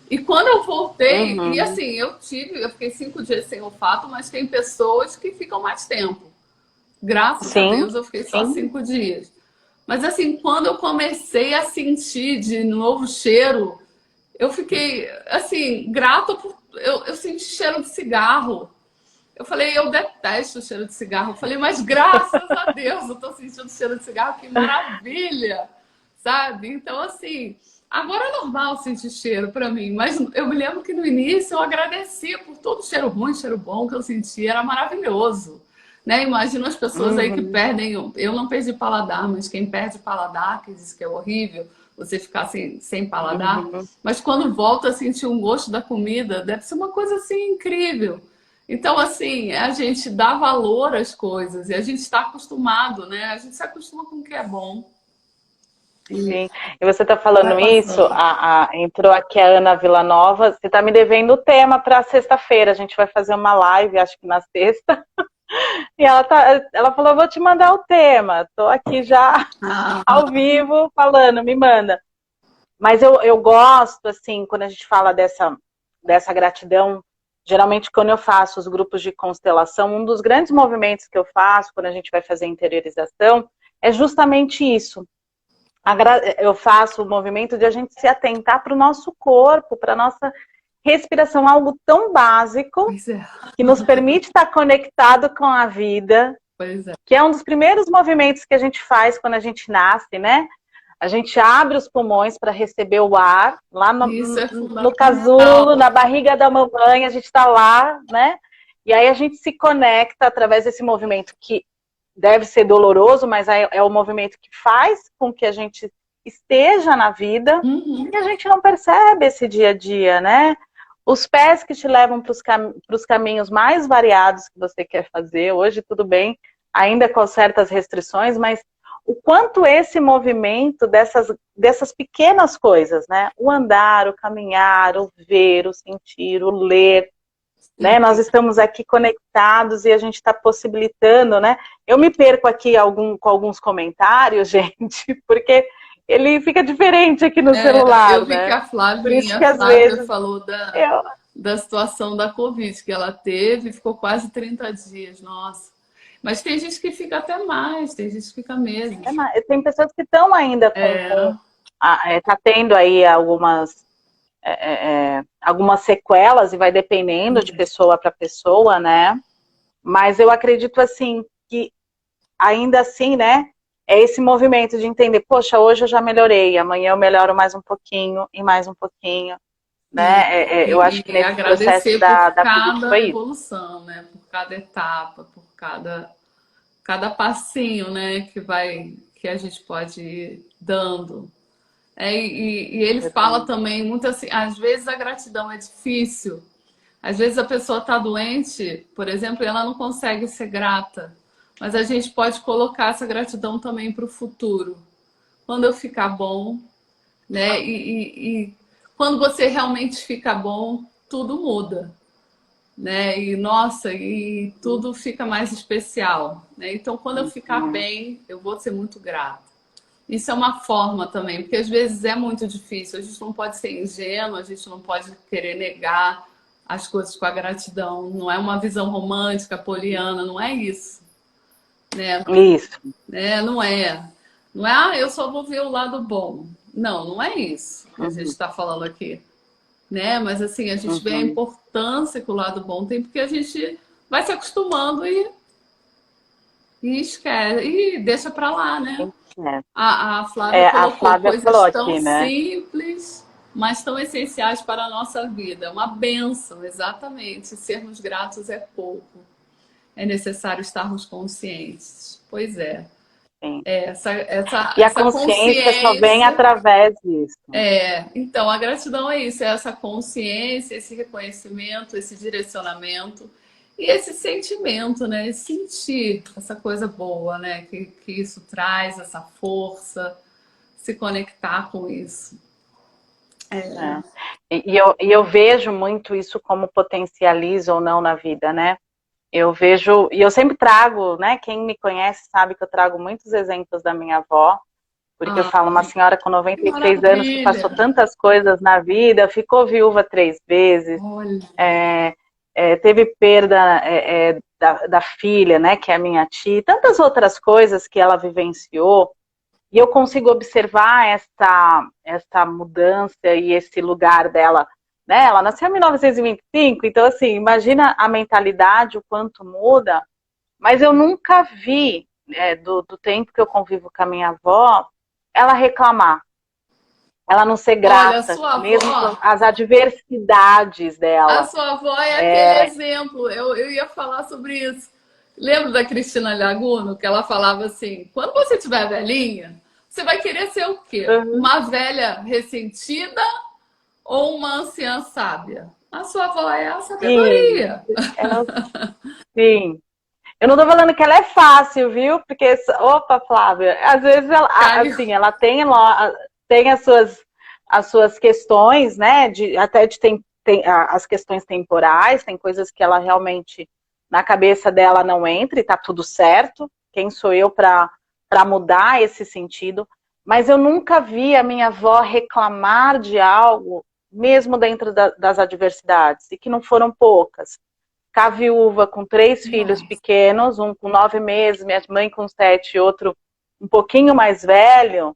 E quando eu voltei, e Uhum. assim, eu fiquei 5 dias sem olfato, mas tem pessoas que ficam mais tempo. Graças a Sim, Deus eu fiquei só sim. 5 dias. Mas assim, quando eu comecei a sentir de novo cheiro, eu fiquei assim, grata por. Eu senti cheiro de cigarro. Eu falei, eu detesto o cheiro de cigarro. Eu falei, mas graças a Deus eu tô sentindo cheiro de cigarro, que maravilha! Sabe? Então, assim, agora é normal sentir cheiro para mim, mas eu me lembro que no início eu agradecia por todo o cheiro ruim, cheiro bom que eu sentia, era maravilhoso. Né? Imagina as pessoas aí que Uhum. perdem. Eu não perdi paladar, mas quem perde paladar, que diz que é horrível você ficar sem paladar, Uhum. mas quando volta a sentir um gosto da comida, deve ser uma coisa assim incrível. Então, assim, a gente dá valor às coisas e a gente está acostumado, né? A gente se acostuma com o que é bom e Sim. E você está vai falando isso, passando. entrou aqui a Ana Villanova, você está me devendo o tema para sexta-feira, a gente vai fazer uma live, acho que na sexta, e ela falou, vou te mandar o tema, estou aqui já ao Ah, vivo falando, me manda. Mas eu gosto, assim, quando a gente fala dessa gratidão, geralmente quando eu faço os grupos de constelação, um dos grandes movimentos que eu faço quando a gente vai fazer interiorização é justamente isso. Eu faço o movimento de a gente se atentar para o nosso corpo, para a nossa respiração, algo tão básico pois é, que nos permite estar conectado com a vida, pois é. que é um dos primeiros movimentos que a gente faz quando a gente nasce, né? A gente abre os pulmões para receber o ar, lá Isso é no casulo, fundamental. na barriga da mamãe, a gente está lá, né? E aí a gente se conecta através desse movimento que deve ser doloroso, mas é o movimento que faz com que a gente esteja na vida Uhum. e a gente não percebe esse dia a dia, né? Os pés que te levam para os caminhos mais variados que você quer fazer. Hoje, tudo bem, ainda com certas restrições, mas o quanto esse movimento dessas pequenas coisas, né? O andar, o caminhar, o ver, o sentir, o ler, né? Nós estamos aqui conectados e a gente está possibilitando, né? Eu me perco aqui com alguns comentários, gente, porque ele fica diferente aqui no celular, Eu vi né? que a Por isso que A às Flávia vezes falou eu, da situação da Covid que ela teve, ficou quase 30 dias, nossa. Mas tem gente que fica até mais, tem gente que fica meses. tem pessoas que estão ainda tá tendo aí algumas sequelas e vai dependendo de pessoa para pessoa, né? Mas eu acredito assim que ainda assim, né? É esse movimento de entender, poxa, hoje eu já melhorei, amanhã eu melhoro mais um pouquinho e mais um pouquinho, né? Eu acho que E nesse processo agradecer por da Covid cada foi isso. evolução, né? Por cada etapa, por cada passinho, né? Que a gente pode ir dando. E ele fala também muito assim, às vezes a gratidão é difícil. Às vezes a pessoa está doente, por exemplo, e ela não consegue ser grata. Mas a gente pode colocar essa gratidão também para o futuro. Quando eu ficar bom, né? E quando você realmente fica bom, tudo muda, né? E nossa, e tudo fica mais especial, né? Então, quando eu ficar bem, eu vou ser muito grata. Isso é uma forma também, porque às vezes é muito difícil. A gente não pode ser ingênuo, a gente não pode querer negar as coisas com a gratidão. Não é uma visão romântica, poliana, não é isso, né? Isso. Não é. Não é, eu só vou ver o lado bom. Não, não é isso que a gente está falando aqui, né? Mas assim, a gente vê a importância que o lado bom tem, porque a gente vai se acostumando e esquece, e deixa pra lá, né? A Flávia A colocou Flávia coisas falou tão aqui, né? simples, mas tão essenciais para a nossa vida. É uma bênção, exatamente. Sermos gratos é pouco. É necessário estarmos conscientes. Pois é. Sim. E a Essa consciência só vem consciência. através disso. Então, a gratidão é isso, é essa consciência, esse reconhecimento, esse direcionamento e esse sentimento, né? Esse sentir essa coisa boa, né? Que isso traz, essa força, se conectar com isso. E eu vejo muito isso como potencializa ou não na vida, né? Eu vejo, e eu sempre trago, né? Quem me conhece sabe que eu trago muitos exemplos da minha avó, porque eu falo, uma senhora com 93 anos que passou tantas coisas na vida, ficou viúva 3 vezes, teve perda da filha, né? Que é a minha tia, tantas outras coisas que ela vivenciou. E eu consigo observar essa mudança e esse lugar dela, né? Ela nasceu em 1925, então assim, imagina a mentalidade, o quanto muda, mas eu nunca vi, do tempo que eu convivo com a minha avó, ela reclamar, ela não ser grata, mesmo com as adversidades dela. A sua avó é aquele exemplo, eu ia falar sobre isso. Lembra da Cristina Laguno, que ela falava assim, quando você tiver velhinha, você vai querer ser o quê? Uma velha ressentida ou uma anciã sábia? A sua avó é a sabedoria. Sim. Eu não tô falando que ela é fácil, viu? Porque, opa, Flávia, às vezes ela, assim, ela tem as suas questões, né? Até tem as questões temporais, tem coisas que ela realmente, na cabeça dela, não entra e tá tudo certo. Quem sou eu para mudar esse sentido? Mas eu nunca vi a minha avó reclamar de algo, mesmo dentro das adversidades, e que não foram poucas. Ficar viúva com 3 filhos pequenos, um com 9 meses, minha mãe com 7, outro um pouquinho mais velho,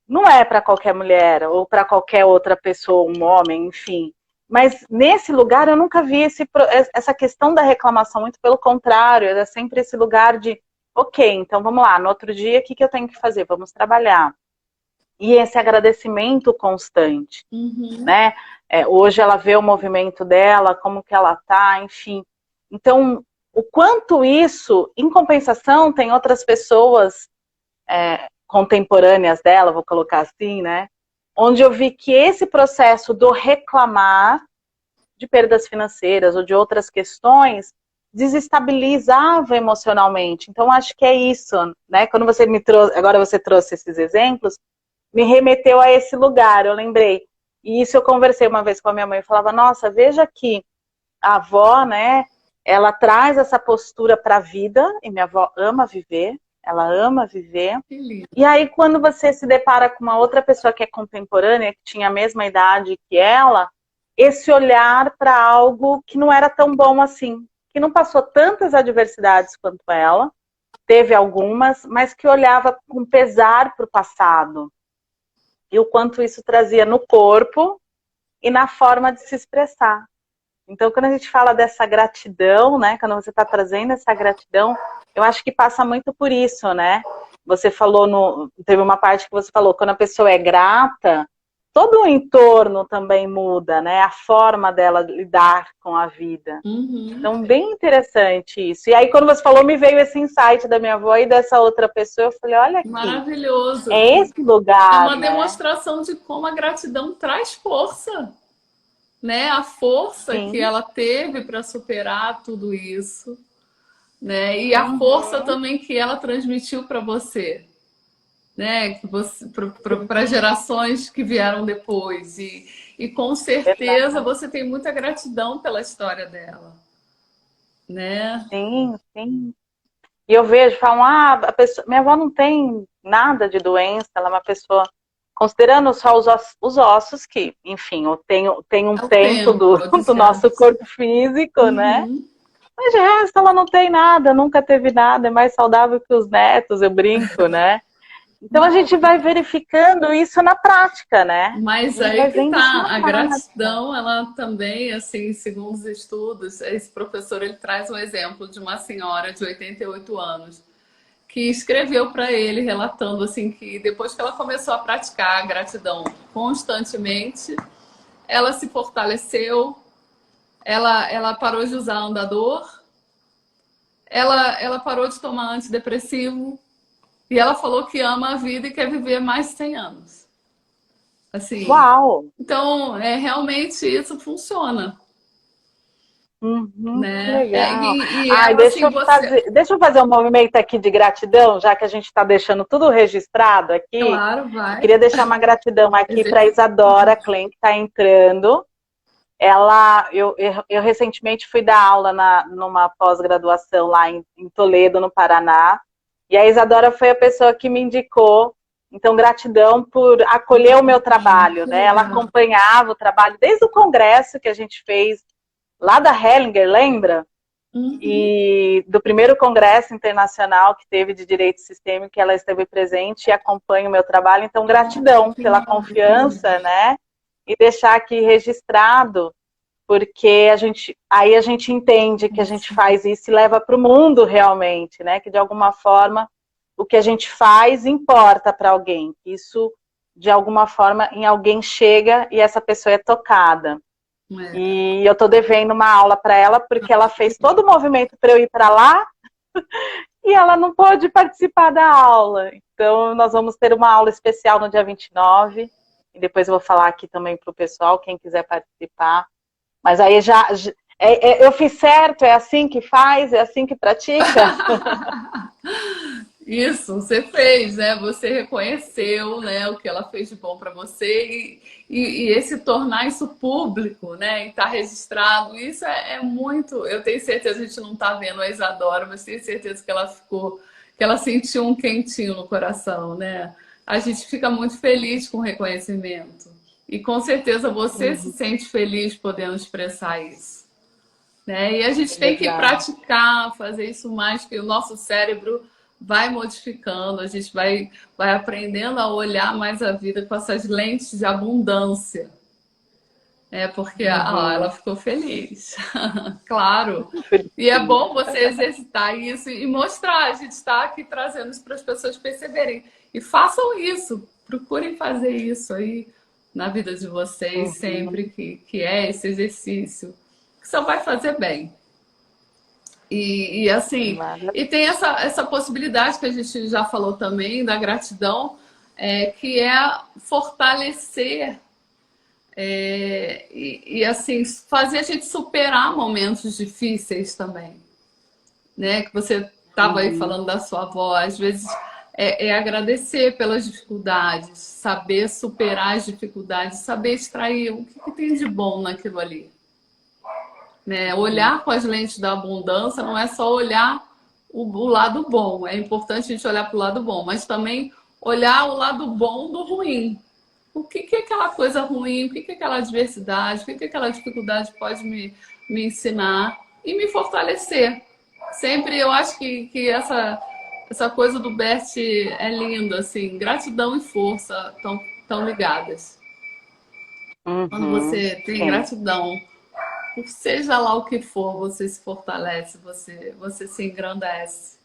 não é para qualquer mulher ou para qualquer outra pessoa, um homem, enfim. Mas nesse lugar eu nunca vi essa questão da reclamação, muito pelo contrário, era sempre esse lugar de, ok, então vamos lá, no outro dia o que eu tenho que fazer? Vamos trabalhar. E esse agradecimento constante, né? Hoje ela vê o movimento dela, como que ela tá, enfim. Então, o quanto isso, em compensação, tem outras pessoas contemporâneas dela, vou colocar assim, né? Onde eu vi que esse processo do reclamar de perdas financeiras ou de outras questões desestabilizava emocionalmente. Então, acho que é isso, né? Quando você me trouxe, agora você trouxe esses exemplos, me remeteu a esse lugar, eu lembrei. E isso eu conversei uma vez com a minha mãe, eu falava, nossa, veja que a avó, né, ela traz essa postura para a vida, e minha avó ama viver, ela ama viver. Que lindo. E aí, quando você se depara com uma outra pessoa que é contemporânea, que tinha a mesma idade que ela, esse olhar para algo que não era tão bom assim, que não passou tantas adversidades quanto ela, teve algumas, mas que olhava com pesar para o passado. E o quanto isso trazia no corpo e na forma de se expressar. Então, quando a gente fala dessa gratidão, né, quando você está trazendo essa gratidão, eu acho que passa muito por isso, né? Você falou, teve uma parte que você falou, quando a pessoa é grata, todo o entorno também muda, né? A forma dela lidar com a vida. Uhum. Então, bem interessante isso. E aí, quando você falou, me veio esse insight da minha avó e dessa outra pessoa, eu falei, olha aqui, Maravilhoso. é esse É lugar, uma né? demonstração de como a gratidão traz força, né? A força que Sim. ela teve para superar tudo isso, né? E a força Uhum. também que ela transmitiu para você, né? Que você para gerações que vieram depois e com certeza Verdade. você tem muita gratidão pela história dela, né? Sim, sim. E eu vejo, falam, a pessoa, minha avó não tem nada de doença, ela é uma pessoa, considerando só os ossos, que, enfim, tem um É o tempo tempo, é o do nosso desgaste. corpo físico, né? Uhum. Mas de resto ela não tem nada, nunca teve nada, é mais saudável que os netos, eu brinco, né? Então a gente vai verificando isso na prática, né? A Mas gente aí vai que vendo isso tá, na a prática. gratidão, ela também, assim, segundo os estudos, esse professor ele traz um exemplo de uma senhora de 88 anos que escreveu para ele relatando assim que depois que ela começou a praticar a gratidão constantemente, ela se fortaleceu, ela parou de usar andador, ela parou de tomar antidepressivo e ela falou que ama a vida e quer viver mais de 100 anos. Assim, Uau! então, realmente isso funciona, Uhum, que né? legal. E Ai, ela, assim, você... deixa eu fazer um movimento aqui de gratidão, já que a gente está deixando tudo registrado aqui. Claro, Eu vai. queria deixar uma gratidão aqui para a Exerce- Isadora Klein, que está entrando. Eu recentemente fui dar aula numa pós-graduação lá em Toledo, no Paraná, e a Isadora foi a pessoa que me indicou. Então, gratidão por acolher o meu trabalho, Que né? Ela legal. acompanhava o trabalho desde o congresso que a gente fez lá da Hellinger, lembra? Uhum. E do primeiro congresso internacional que teve de direito sistêmico, que ela esteve presente e acompanha o meu trabalho. Então, gratidão Que pela lindo, que lindo. confiança, né? E deixar aqui registrado, porque aí a gente entende que a gente faz isso e leva para o mundo realmente, né? Que de alguma forma o que a gente faz importa para alguém. Isso, de alguma forma, em alguém chega e essa pessoa é tocada. É. E eu tô devendo uma aula para ela, porque ela fez todo o movimento para eu ir para lá e ela não pôde participar da aula. Então, nós vamos ter uma aula especial no dia 29, e depois eu vou falar aqui também para o pessoal, quem quiser participar. Mas aí eu fiz certo, é assim que faz, é assim que pratica? Isso, você fez, né? Você reconheceu, né, o que ela fez de bom para você e esse tornar isso público, né? E estar registrado, isso é muito. Eu tenho certeza, a gente não está vendo a Isadora, mas tenho certeza que ela ficou, que ela sentiu um quentinho no coração, né? A gente fica muito feliz com o reconhecimento. E com certeza você se sente feliz podendo expressar isso, né? E a gente É tem que verdade. praticar, fazer isso mais, que o nosso cérebro vai modificando, a gente vai aprendendo a olhar mais a vida com essas lentes de abundância. É porque ela Uhum. ficou feliz, claro. E é bom você exercitar isso e mostrar. A gente está aqui trazendo isso para as pessoas perceberem. E façam isso, procurem fazer isso aí na vida de vocês Uhum. sempre que é esse exercício, que só vai fazer bem. E assim, Maravilha. e tem essa possibilidade que a gente já falou também da gratidão, que é fortalecer assim fazer a gente superar momentos difíceis também. né? Que você estava aí falando da sua avó, às vezes é agradecer pelas dificuldades, saber superar as dificuldades, saber extrair o que tem de bom naquilo ali. Né? Olhar com as lentes da abundância não é só olhar o lado bom, é importante a gente olhar para o lado bom, mas também olhar o lado bom do ruim. O que é aquela coisa ruim, o que é aquela adversidade, o que aquela dificuldade pode me ensinar e me fortalecer. Sempre eu acho que essa coisa do Bert é linda, assim, gratidão e força estão ligadas. Quando você tem sim. gratidão, seja lá o que for, você se fortalece, você se engrandece.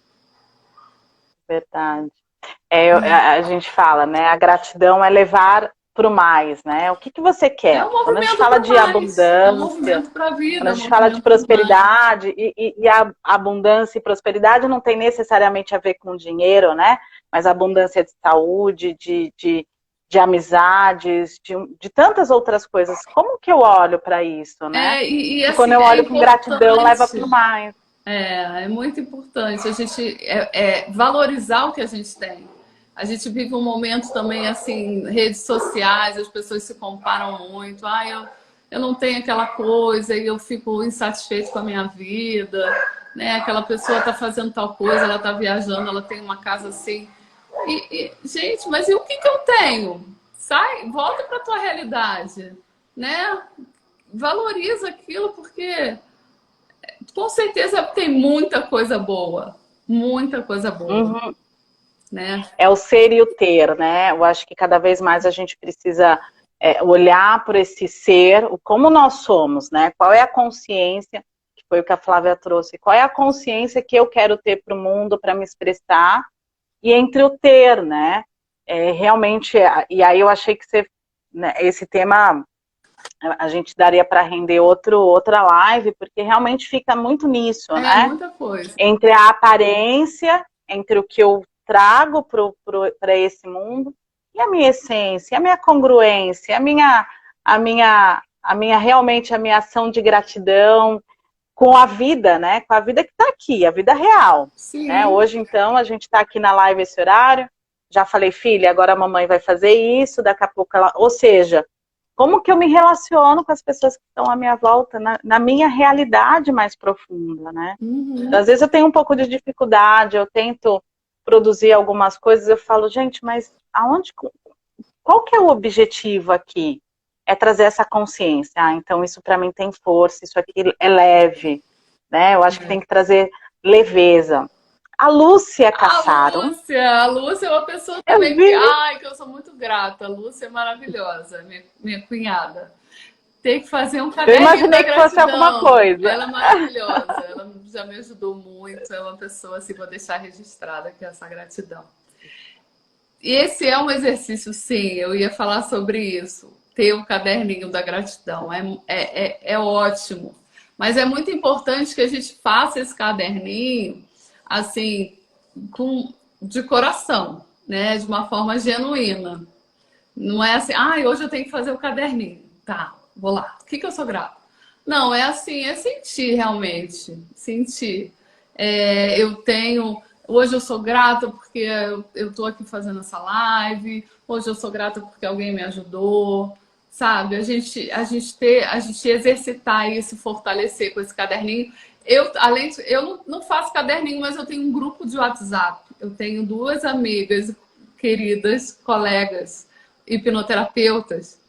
Verdade. A gente fala, né? A gratidão é levar para o mais, né? O que você É quer? um Quando a gente movimento fala para de mais, é um abundância, movimento para a quando vida, a é um gente fala de movimento para mais. prosperidade, e a abundância e prosperidade não tem necessariamente a ver com dinheiro, né? Mas a abundância de saúde, de amizades, de tantas outras coisas. Como que eu olho para isso, né? E E quando assim, eu é olho com gratidão, leva para o importante. mais. É muito importante a gente valorizar o que a gente tem. A gente vive um momento também, assim, redes sociais, as pessoas se comparam muito. Eu não tenho aquela coisa e eu fico insatisfeito com a minha vida. Né? Aquela pessoa está fazendo tal coisa, ela está viajando, ela tem uma casa assim. Gente, mas e o que eu tenho? Sai, volta para a tua realidade. Né? Valoriza aquilo porque com certeza tem muita coisa boa. Muita coisa boa, Uhum. né? É o ser e o ter, né? Eu acho que cada vez mais a gente precisa olhar por esse ser, como nós somos, né? Qual é a consciência, que foi o que a Flávia trouxe, qual é a consciência que eu quero ter para o mundo, para me expressar, e entre o ter, né? Realmente, e aí eu achei que né, esse tema a gente daria para render outra live, porque realmente fica muito nisso, É né? muita coisa. Entre a aparência, entre o que eu trago para esse mundo e a minha essência, a minha congruência, realmente a minha ação de gratidão com a vida, né? Com a vida que está aqui, a vida real. Né? Sim. Hoje, então, a gente está aqui na live esse horário. Já falei, filha, agora a mamãe vai fazer isso, daqui a pouco ela. Ou seja, como que eu me relaciono com as pessoas que estão à minha volta, na minha realidade mais profunda, né? Uhum. Às vezes eu tenho um pouco de dificuldade, eu tento produzir algumas coisas, eu falo, gente, mas qual que é o objetivo aqui? É trazer essa consciência. Então isso para mim tem força, isso aqui é leve, né? Eu acho que tem que trazer leveza. A Lúcia Cassaro. A Lúcia é uma pessoa Eu também vi. que eu sou muito grata. A Lúcia é maravilhosa, minha cunhada. Tem que fazer um Eu caderninho da imaginei que fosse alguma gratidão. coisa. Ela é maravilhosa. Ela já me ajudou muito. É uma pessoa assim, vou deixar registrada que é essa gratidão. E esse é um exercício, sim, eu ia falar sobre isso. Ter o caderninho da gratidão é ótimo. Mas é muito importante que a gente faça esse caderninho, assim, de coração, né? De uma forma genuína. Não é assim, hoje eu tenho que fazer o caderninho. Tá, vou lá. O que eu sou grata? Não, é assim, é sentir realmente. Sentir. Eu tenho. Hoje eu sou grata porque eu tô aqui fazendo essa live. Hoje eu sou grata porque alguém me ajudou. Sabe? A gente exercitar e se fortalecer com esse caderninho. Eu não faço caderninho, mas eu tenho um grupo de WhatsApp. Eu tenho duas amigas queridas, colegas, hipnoterapeutas,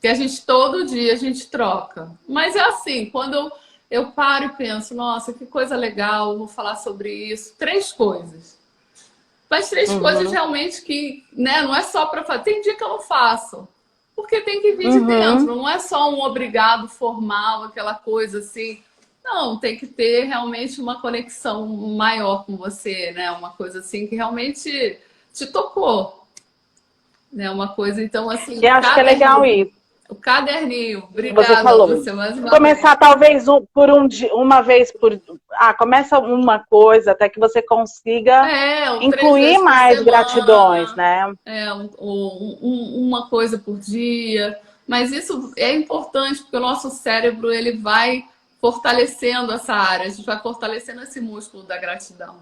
que a gente todo dia a gente troca. Mas é assim, quando eu paro e penso, nossa, que coisa legal, vou falar sobre isso. Três coisas. Mas três coisas realmente que, né, não é só para fazer. Tem dia que eu não faço. Porque tem que vir de dentro. Não é só um obrigado formal, aquela coisa assim. Não, tem que ter realmente uma conexão maior com você, né? Uma coisa assim que realmente te tocou. Né? Uma coisa, então, assim, E acho que é legal isso. o caderninho. Que você Obrigada, falou. Lúcia, mais uma vez. Começar talvez por uma vez por. Começa uma coisa até que você consiga Três incluir vezes por mais gratidões, semana. né? Uma coisa por dia. Mas isso é importante porque o nosso cérebro ele vai fortalecendo essa área, a gente vai fortalecendo esse músculo da gratidão,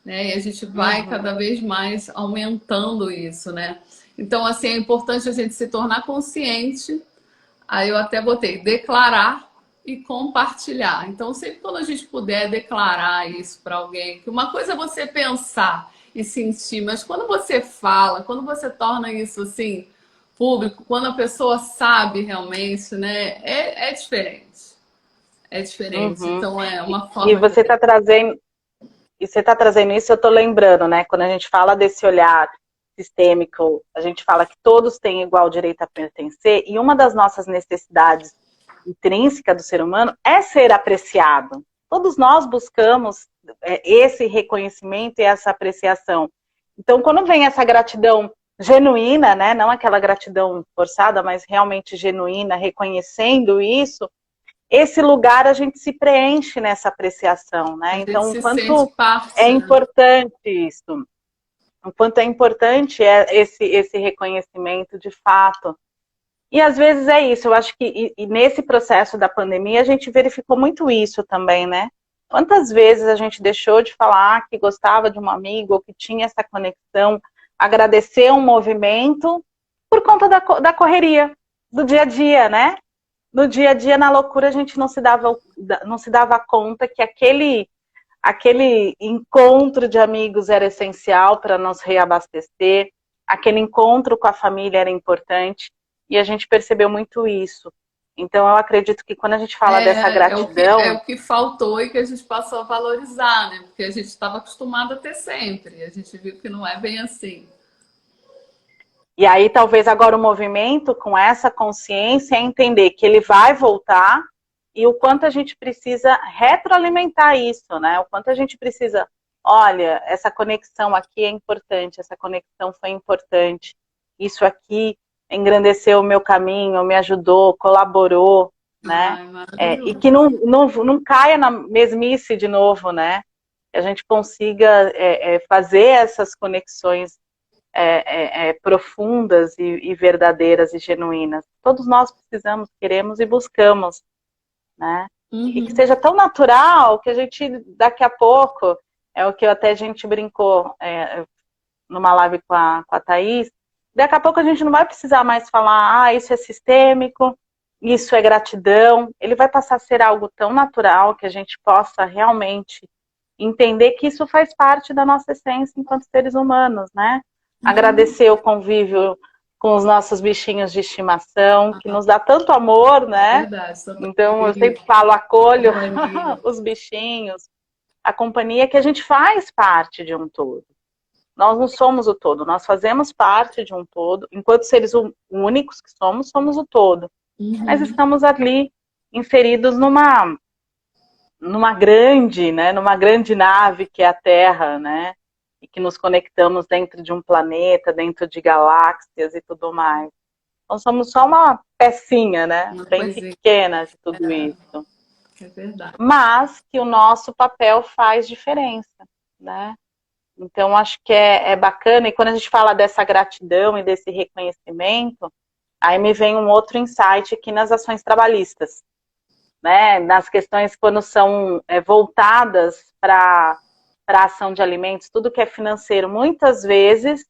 né? E a gente vai cada vez mais aumentando isso, né? Então, assim, é importante a gente se tornar consciente. Aí eu até botei declarar e compartilhar. Então, sempre quando a gente puder declarar isso para alguém, que uma coisa é você pensar e sentir, mas quando você fala, quando você torna isso assim público, quando a pessoa sabe realmente, né, é diferente. É diferente. Uhum. Então, é uma E forma que eu você tenho. está trazendo, isso, eu estou lembrando, né? Quando a gente fala desse olhar sistêmico, a gente fala que todos têm igual direito a pertencer, e uma das nossas necessidades intrínsecas do ser humano é ser apreciado. Todos nós buscamos esse reconhecimento e essa apreciação. Então, quando vem essa gratidão genuína, né? Não aquela gratidão forçada, mas realmente genuína, reconhecendo isso, esse lugar a gente se preenche nessa apreciação, A né? gente Então, o se sente quanto é parte, né? importante isso, o quanto é importante esse reconhecimento de fato. E às vezes é isso, eu acho que e nesse processo da pandemia a gente verificou muito isso também, né? Quantas vezes a gente deixou de falar que gostava de um amigo ou que tinha essa conexão, agradecer um movimento por conta da correria, do dia a dia, né? No dia a dia, na loucura, a gente não se dava conta que aquele encontro de amigos era essencial para nos reabastecer, aquele encontro com a família era importante, e a gente percebeu muito isso. Então, eu acredito que quando a gente fala dessa É gratidão, o que faltou e que a gente passou a valorizar, né? Porque a gente estava acostumado a ter sempre. A gente viu que não é bem assim. e aí talvez agora o movimento com essa consciência é entender que ele vai voltar e o quanto a gente precisa retroalimentar isso, né? O quanto a gente precisa, olha, essa conexão aqui é importante, essa conexão foi importante, isso aqui engrandeceu o meu caminho, me ajudou, colaborou, né? Ai, E maravilhoso. que não caia na mesmice de novo, né? Que a gente consiga fazer essas conexões profundas e verdadeiras e genuínas. Todos nós precisamos, queremos e buscamos, né? E que Uhum. seja tão natural que a gente, daqui a pouco, é o que até a gente brincou numa live com a Thaís, daqui a pouco a gente não vai precisar mais falar, isso é sistêmico, isso é gratidão, ele vai passar a ser algo tão natural que a gente possa realmente entender que isso faz parte da nossa essência enquanto seres humanos, né? Agradecer o convívio com os nossos bichinhos de estimação, que nos dá tanto amor, É né? verdade, só Então, eu companhia. sempre falo, acolho Companhia. os bichinhos, a companhia que a gente faz parte de um todo. Nós não somos o todo, nós fazemos parte de um todo. Enquanto seres únicos que somos o todo. Mas Uhum. estamos ali inseridos numa grande, né, numa grande nave que é a Terra, né? E que nos conectamos dentro de um planeta, dentro de galáxias e tudo mais. Então somos só uma pecinha, né? Uma Bem coisinha. pequena de tudo isso. É verdade. Mas que o nosso papel faz diferença, né? Então acho que é bacana, e quando a gente fala dessa gratidão e desse reconhecimento, aí me vem um outro insight aqui nas ações trabalhistas, né? Nas questões quando são voltadas para a ação de alimentos, tudo que é financeiro, muitas vezes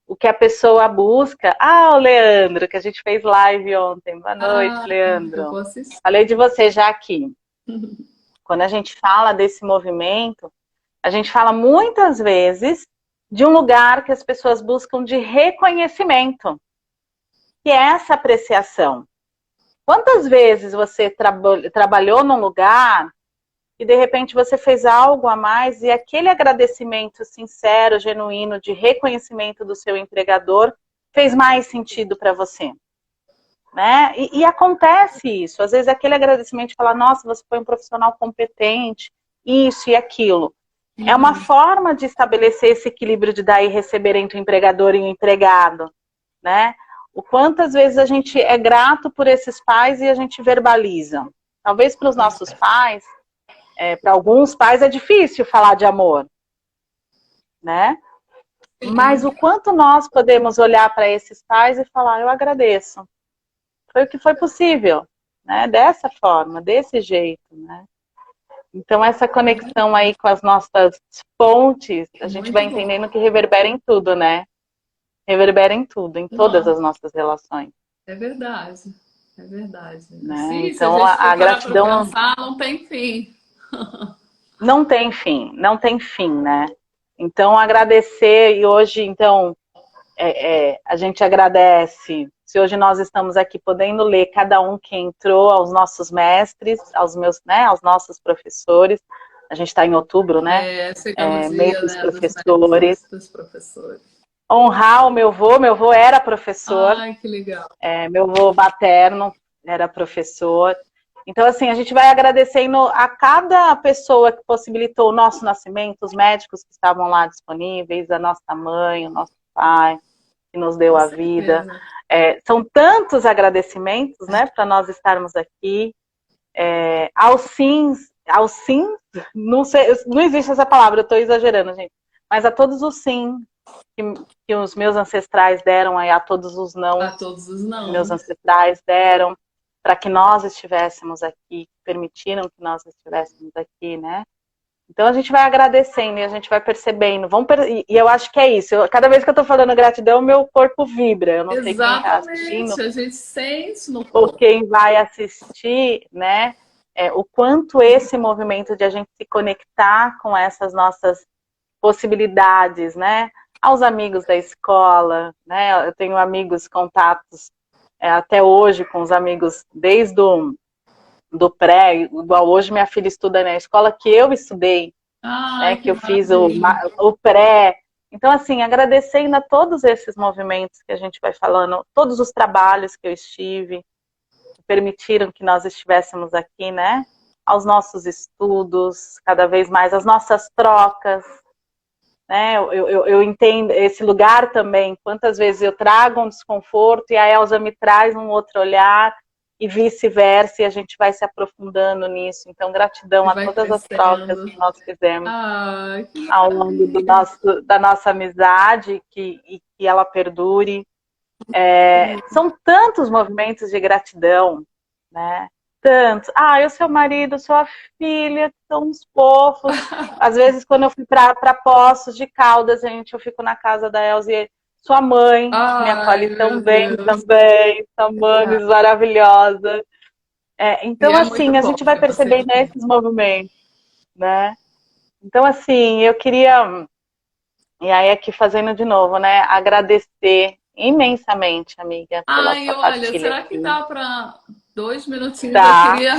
o que a pessoa busca. O Leandro, que a gente fez live ontem. Boa noite, Eu Leandro. vou assistir. Falei de você já aqui. Quando a gente fala desse movimento, a gente fala muitas vezes de um lugar que as pessoas buscam de reconhecimento, que é essa apreciação. Quantas vezes você trabalhou num lugar e de repente você fez algo a mais e aquele agradecimento sincero, genuíno, de reconhecimento do seu empregador fez mais sentido para você? Né? E acontece isso, às vezes aquele agradecimento de falar, nossa, você foi um profissional competente, isso e aquilo. É uma forma de estabelecer esse equilíbrio de dar e receber entre o empregador e o empregado, né? O quantas vezes a gente é grato por esses pais e a gente verbaliza. Talvez para os nossos pais, para alguns pais é difícil falar de amor, né? Mas o quanto nós podemos olhar para esses pais e falar, eu agradeço. Foi o que foi possível, né? Dessa forma, desse jeito, né? Então, essa conexão aí com as nossas fontes, a gente vai Muito bom. entendendo que reverbera em tudo, né? Reverbera em tudo, em todas Não, as nossas relações, é verdade. É verdade. né? Assim, se a Então, gente for a parar para gratidão pensar, não tem fim. não tem fim, não tem fim, né? Então, agradecer, e hoje, então, a gente agradece, se hoje nós estamos aqui podendo ler cada um que entrou, aos nossos mestres, aos meus, né, aos nossos professores, a gente está em outubro, né? É, chegando o Mês dia, dos né, dos mestres, professores. dos professores. Honrar o meu avô era professor, Ai, que legal. meu avô materno era professor. Então, assim, a gente vai agradecendo a cada pessoa que possibilitou o nosso nascimento, os médicos que estavam lá disponíveis, a nossa mãe, o nosso pai, que nos deu Com a vida. certeza. São tantos agradecimentos, né, para nós estarmos aqui. Aos sims, não sei, não existe essa palavra, eu estou exagerando, gente, mas a todos os sim que os meus ancestrais deram, aí, a todos os não A todos os que meus não. ancestrais deram, para que nós estivéssemos aqui, permitiram que nós estivéssemos aqui, né? Então a gente vai agradecendo e a gente vai percebendo. E eu acho que é isso. Cada vez que eu estou falando gratidão, meu corpo vibra. Eu não sei quem está assistindo Exatamente, a gente sente no ou corpo. quem vai assistir, né? O quanto esse movimento de a gente se conectar com essas nossas possibilidades, né? Aos amigos da escola, né? Eu tenho amigos, contatos até hoje com os amigos desde do pré, igual hoje minha filha estuda na escola que eu estudei, né? Ai, Que que eu fiz maravilha. o pré. Então, assim, agradecendo a todos esses movimentos que a gente vai falando, todos os trabalhos que eu estive, que permitiram que nós estivéssemos aqui, né? Aos nossos estudos, cada vez mais, as nossas trocas, né? Eu entendo esse lugar também, quantas vezes eu trago um desconforto e a Elza me traz um outro olhar e vice-versa, e a gente vai se aprofundando nisso. Então, gratidão E a vai todas as trocas crescendo. que nós fizemos Ai, que ao longo maravilha. da nossa amizade, e que ela perdure. São tantos movimentos de gratidão, né? Tantos. Ah, eu, seu marido, sua filha, são uns fofos. Às vezes, quando eu fui para Poços de Caldas, gente, eu fico na casa da Elza e sua mãe me Ai, acolhe meu tão bem Deus. também, sua mãe maravilhosa. E Então, é muito assim, a bom gente vai ter você percebendo aqui. esses movimentos, né? Então, assim, eu queria, e aí aqui fazendo de novo, né, agradecer imensamente, amiga, pela Ai, sua olha, partilha será que aqui. dá para 2 minutinhos? Eu Dá, queria.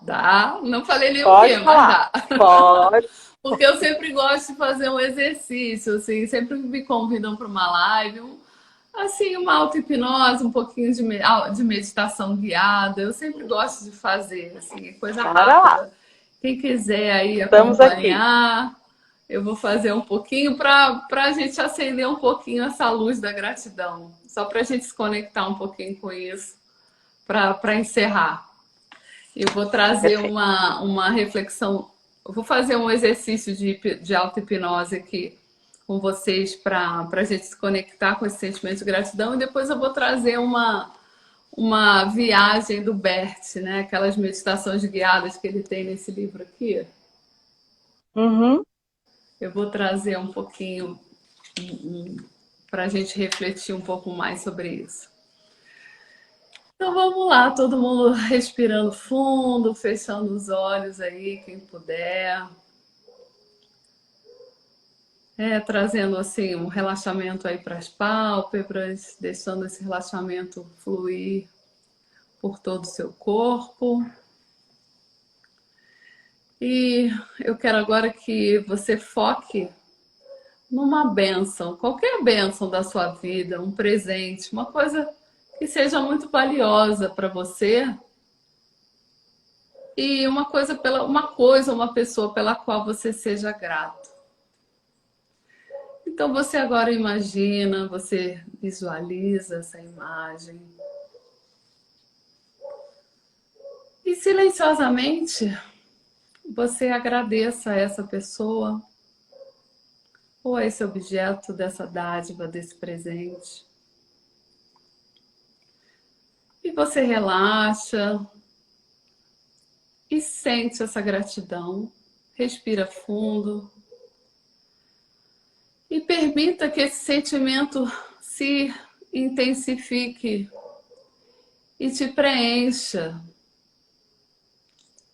Dá, não falei nem o quê, pode mas falar. dá. Pode. Porque eu sempre gosto de fazer um exercício, assim, sempre me convidam para uma live, assim, uma auto-hipnose, um pouquinho de meditação guiada. Eu sempre gosto de fazer, assim, coisa Bora lá. rápida. Quem quiser aí Estamos aqui. acompanhar, eu vou fazer um pouquinho para a gente acender um pouquinho essa luz da gratidão. Só para a gente se conectar um pouquinho com isso, para encerrar. Eu vou trazer Perfeito. uma reflexão. Eu vou fazer um exercício de auto-hipnose aqui com vocês para a gente se conectar com esse sentimento de gratidão e depois eu vou trazer uma viagem do Bert, né? Aquelas meditações guiadas que ele tem nesse livro aqui. Uhum. Eu vou trazer um pouquinho para a gente refletir um pouco mais sobre isso. Então vamos lá, todo mundo respirando fundo, fechando os olhos aí, quem puder. Trazendo assim um relaxamento aí para as pálpebras, deixando esse relaxamento fluir por todo o seu corpo. E eu quero agora que você foque numa bênção, qualquer bênção da sua vida, um presente, uma coisa que seja muito valiosa para você e uma pessoa pela qual você seja grato. Então você agora imagina, você visualiza essa imagem. E silenciosamente você agradeça a essa pessoa ou a esse objeto dessa dádiva, desse presente. E você relaxa e sente essa gratidão. Respira fundo e permita que esse sentimento se intensifique e te preencha,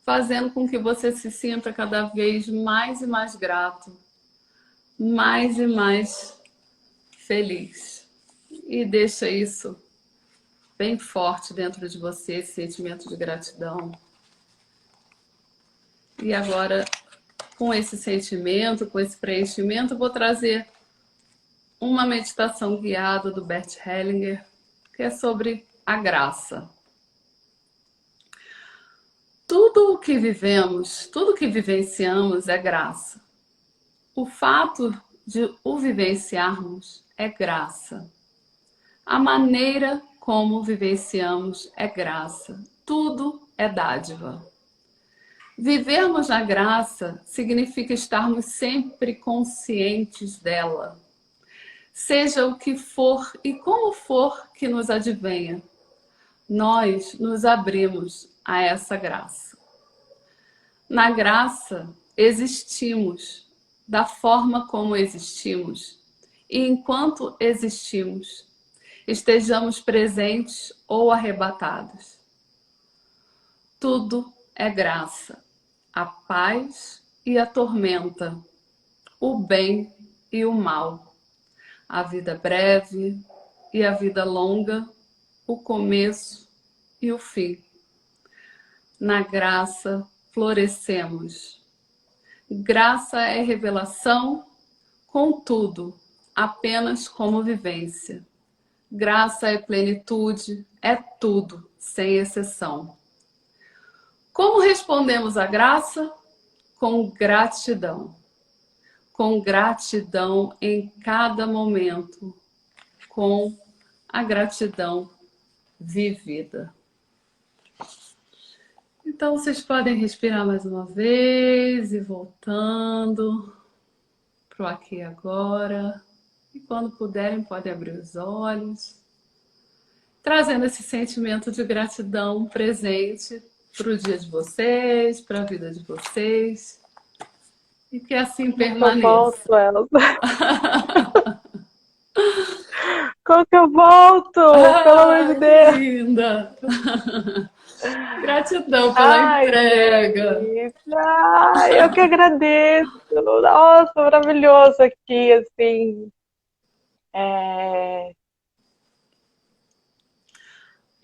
fazendo com que você se sinta cada vez mais e mais grato, mais e mais feliz. E deixa isso bem forte dentro de você, esse sentimento de gratidão. E agora, com esse sentimento, com esse preenchimento, eu vou trazer uma meditação guiada do Bert Hellinger, que é sobre a graça. Tudo o que vivemos, tudo o que vivenciamos é graça. O fato de o vivenciarmos é graça. A maneira como vivenciamos é graça. Tudo é dádiva. Vivermos na graça significa estarmos sempre conscientes dela. Seja o que for e como for que nos advenha, nós nos abrimos a essa graça. Na graça, existimos da forma como existimos, e enquanto existimos, estejamos presentes ou arrebatados. Tudo é graça, a paz e a tormenta, o bem e o mal, a vida breve e a vida longa, o começo e o fim. Na graça florescemos. Graça é revelação, contudo, apenas como vivência. Graça é plenitude, é tudo, sem exceção. Como respondemos à graça? Com gratidão. Com gratidão em cada momento. Com a gratidão vivida. Então, vocês podem respirar mais uma vez e voltando para o aqui e agora. E quando puderem, podem abrir os olhos. Trazendo esse sentimento de gratidão presente para o dia de vocês, para a vida de vocês. E que assim permaneça. Eu volto, Elza. Como que eu volto? Pelo amor de Deus. Linda! Gratidão pela entrega. Eu que agradeço. Nossa, maravilhoso aqui, assim.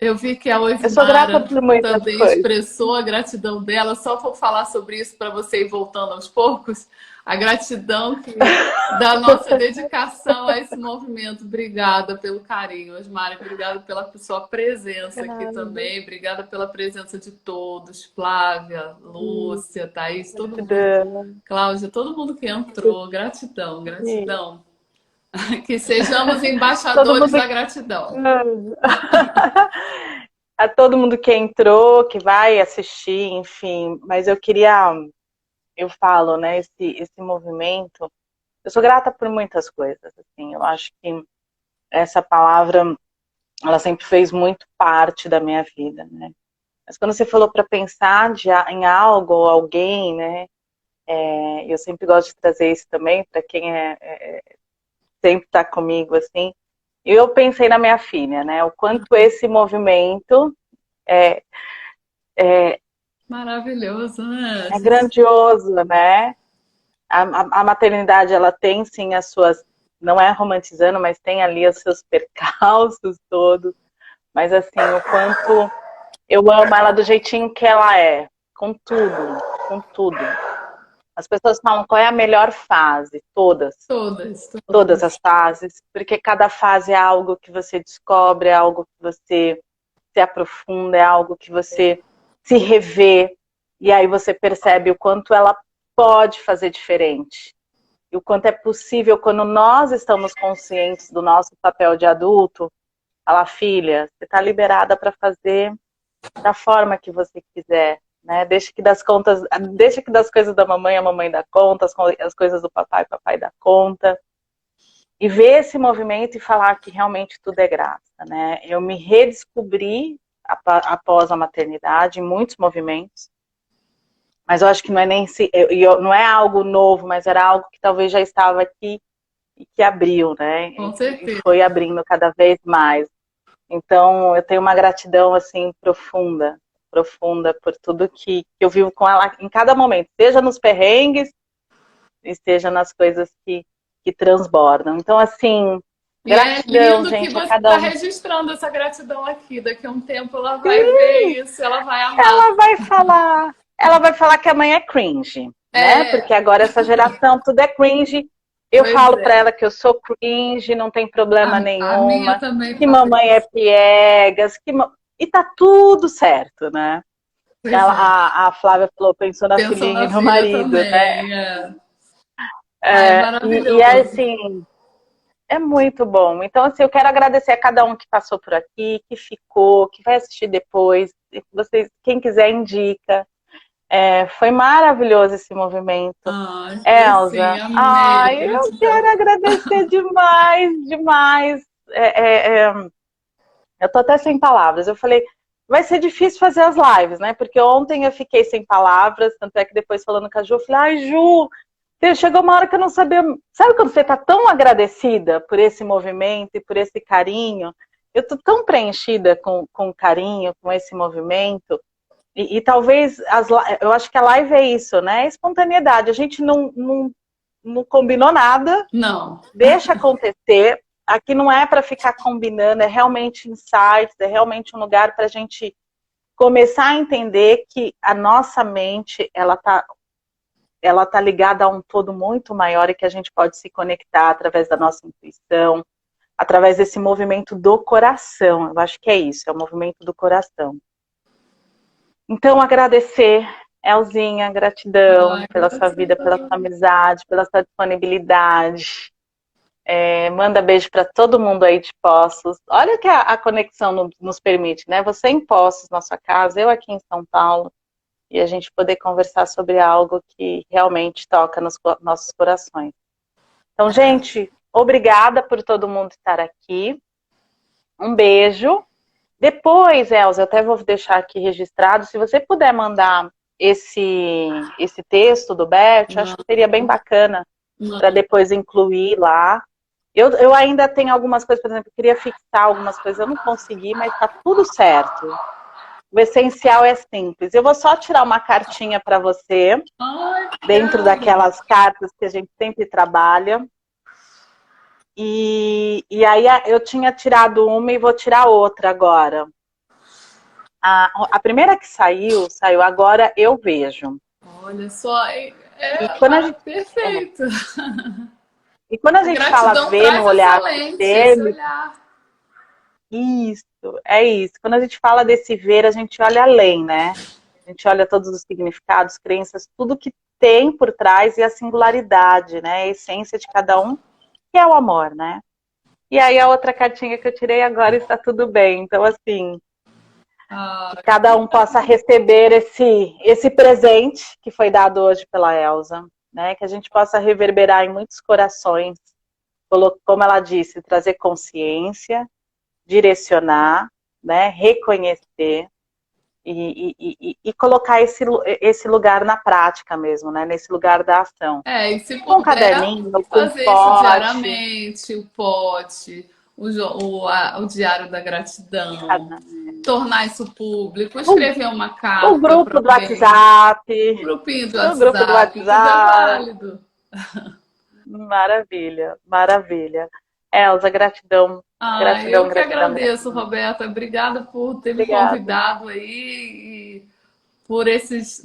Eu vi que a Eu sou grata Oivmara por muitas também coisas. expressou a gratidão dela. Só vou falar sobre isso para você ir voltando aos poucos. A gratidão da nossa dedicação a esse movimento. Obrigada pelo carinho, Osmara. Obrigada pela sua presença aqui também. Obrigada pela presença de todos. Flávia, Lúcia, Thaís, todo mundo. Cláudia, todo mundo que entrou. Gratidão, gratidão. Que sejamos embaixadores da gratidão. A todo mundo que entrou, que vai assistir, enfim. Mas eu falo, né, esse movimento. Eu sou grata por muitas coisas, assim. Eu acho que essa palavra, ela sempre fez muito parte da minha vida, né. Mas quando você falou para pensar em algo ou alguém, né, eu sempre gosto de trazer isso também para quem sempre está comigo, assim. Eu pensei na minha filha, né? O quanto esse movimento maravilhoso, né? É grandioso, né? A maternidade, ela tem sim as suas, não é romantizando, mas tem ali os seus percalços todos. Mas assim, o quanto eu amo ela do jeitinho que ela é, com tudo, com tudo. As pessoas falam qual é a melhor fase, todas. Todas as fases, porque cada fase é algo que você descobre, é algo que você se aprofunda, é algo que você se revê, e aí você percebe o quanto ela pode fazer diferente. E o quanto é possível quando nós estamos conscientes do nosso papel de adulto, falar, filha, você está liberada para fazer da forma que você quiser. Né? Deixa que das coisas da mamãe, a mamãe dá conta, as coisas do papai, o papai dá conta. E ver esse movimento e falar que realmente tudo é graça, né? Eu me redescobri após a maternidade em muitos movimentos. Mas eu acho que não é nem não é algo novo, mas era algo que talvez já estava aqui e que abriu, né? Com E certeza. foi abrindo cada vez mais. Então, eu tenho uma gratidão, assim, profunda, profunda por tudo que eu vivo com ela em cada momento, seja nos perrengues, e seja nas coisas que transbordam. Então, assim, E é gratidão, lindo que gente, a você cada está um. registrando essa gratidão aqui. Daqui a um tempo ela vai ver isso, ela vai amar. Ela vai falar que amanhã é cringe, né? É, Porque agora essa geração tudo é cringe. Eu pois falo pra é. ela que eu sou cringe, não tem problema A minha nenhuma, também que fala mamãe é isso. piegas, e tá tudo certo, né? Pois é. A Flávia falou, pensou na Pensou filhinha e na no filha marido, né? também. É. Ah, é E é maravilhoso. assim, é muito bom. Então, assim, eu quero agradecer a cada um que passou por aqui, que ficou, que vai assistir depois. Vocês, quem quiser, indica. Foi maravilhoso esse movimento. Ah, foi sim, Elza, amei. ai, eu quero Gratidão. agradecer demais, demais. Eu tô até sem palavras. Eu falei, vai ser difícil fazer as lives, né? Porque ontem eu fiquei sem palavras, tanto é que depois falando com a Ju, eu falei, ai, Ju, chegou uma hora que eu não sabia. Sabe quando você tá tão agradecida por esse movimento e por esse carinho? Eu tô tão preenchida com carinho, com esse movimento. E talvez, eu acho que a live é isso, né? É espontaneidade. A gente não combinou nada, Não. deixa acontecer. Aqui não é para ficar combinando, é realmente insights, é realmente um lugar para a gente começar a entender que a nossa mente, ela tá ligada a um todo muito maior e que a gente pode se conectar através da nossa intuição, através desse movimento do coração. Eu acho que é isso, é o movimento do coração. Então, agradecer, Elzinha, gratidão Ai, pela sua vida, pela sua gratidão. amizade, pela sua disponibilidade. Manda beijo para todo mundo aí de Poços. Olha que a conexão nos permite, né? Você em Poços, na sua casa, eu aqui em São Paulo, e a gente poder conversar sobre algo que realmente toca nos nossos corações. Então, gente, obrigada por todo mundo estar aqui. Um beijo. Depois, Elza, eu até vou deixar aqui registrado, se você puder mandar esse texto do Bert, eu acho Não, que seria bem bacana para não. depois incluir lá. Eu ainda tenho algumas coisas, por exemplo, eu queria fixar algumas coisas, eu não consegui, mas tá tudo certo. O essencial é simples. Eu vou só tirar uma cartinha para você, Ai, dentro obrigada. daquelas cartas que a gente sempre trabalha. E aí eu tinha tirado uma e vou tirar outra agora. A primeira que saiu agora, eu vejo. Olha só, E quando a gente, perfeito. e quando a A gente fala gratidão ver no traz essa olhar lente, esse sistêmico, olhar. isso, é isso. Quando a gente fala desse ver, a gente olha além, né? A gente olha todos os significados, crenças, tudo que tem por trás e a singularidade, né? A essência de cada um, que é o amor, né? E aí a outra cartinha que eu tirei agora está tudo bem. Então, assim, que Ah, cada um possa receber esse presente que foi dado hoje pela Elza, né? Que a gente possa reverberar em muitos corações, como ela disse, trazer consciência, direcionar, né? Reconhecer e colocar esse lugar na prática mesmo, né? Nesse lugar da ação. e se Com um puder, caderninho, com um fazer isso pote, diariamente, o pote, o diário da gratidão, cada- tornar isso público, o, escrever uma o carta para grupo do alguém, WhatsApp, grupinho do o grupo do WhatsApp, tudo é WhatsApp. válido. Maravilha, maravilha. Elza, gratidão, Ah, gratidão, eu que gratidão, agradeço, gratidão. Roberta. Obrigada por ter me Obrigada. convidado aí e por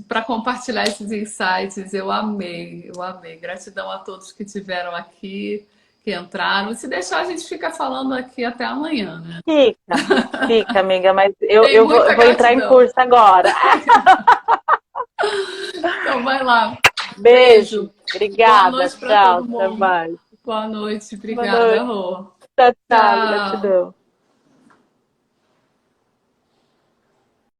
para compartilhar esses insights. Eu amei, eu amei. Gratidão a todos que tiveram aqui, que entraram. Se deixar, a gente fica falando aqui até amanhã, né? Fica, amiga, mas eu, Tem eu, vou, muita eu vou entrar em gratidão. curso agora. Então vai lá. Beijo, Beijo. Boa obrigada, noite para tchau, todo até mundo. mais. Boa noite. Boa Obrigada, noite, Rô. tchau, tchau, Tchau. gratidão.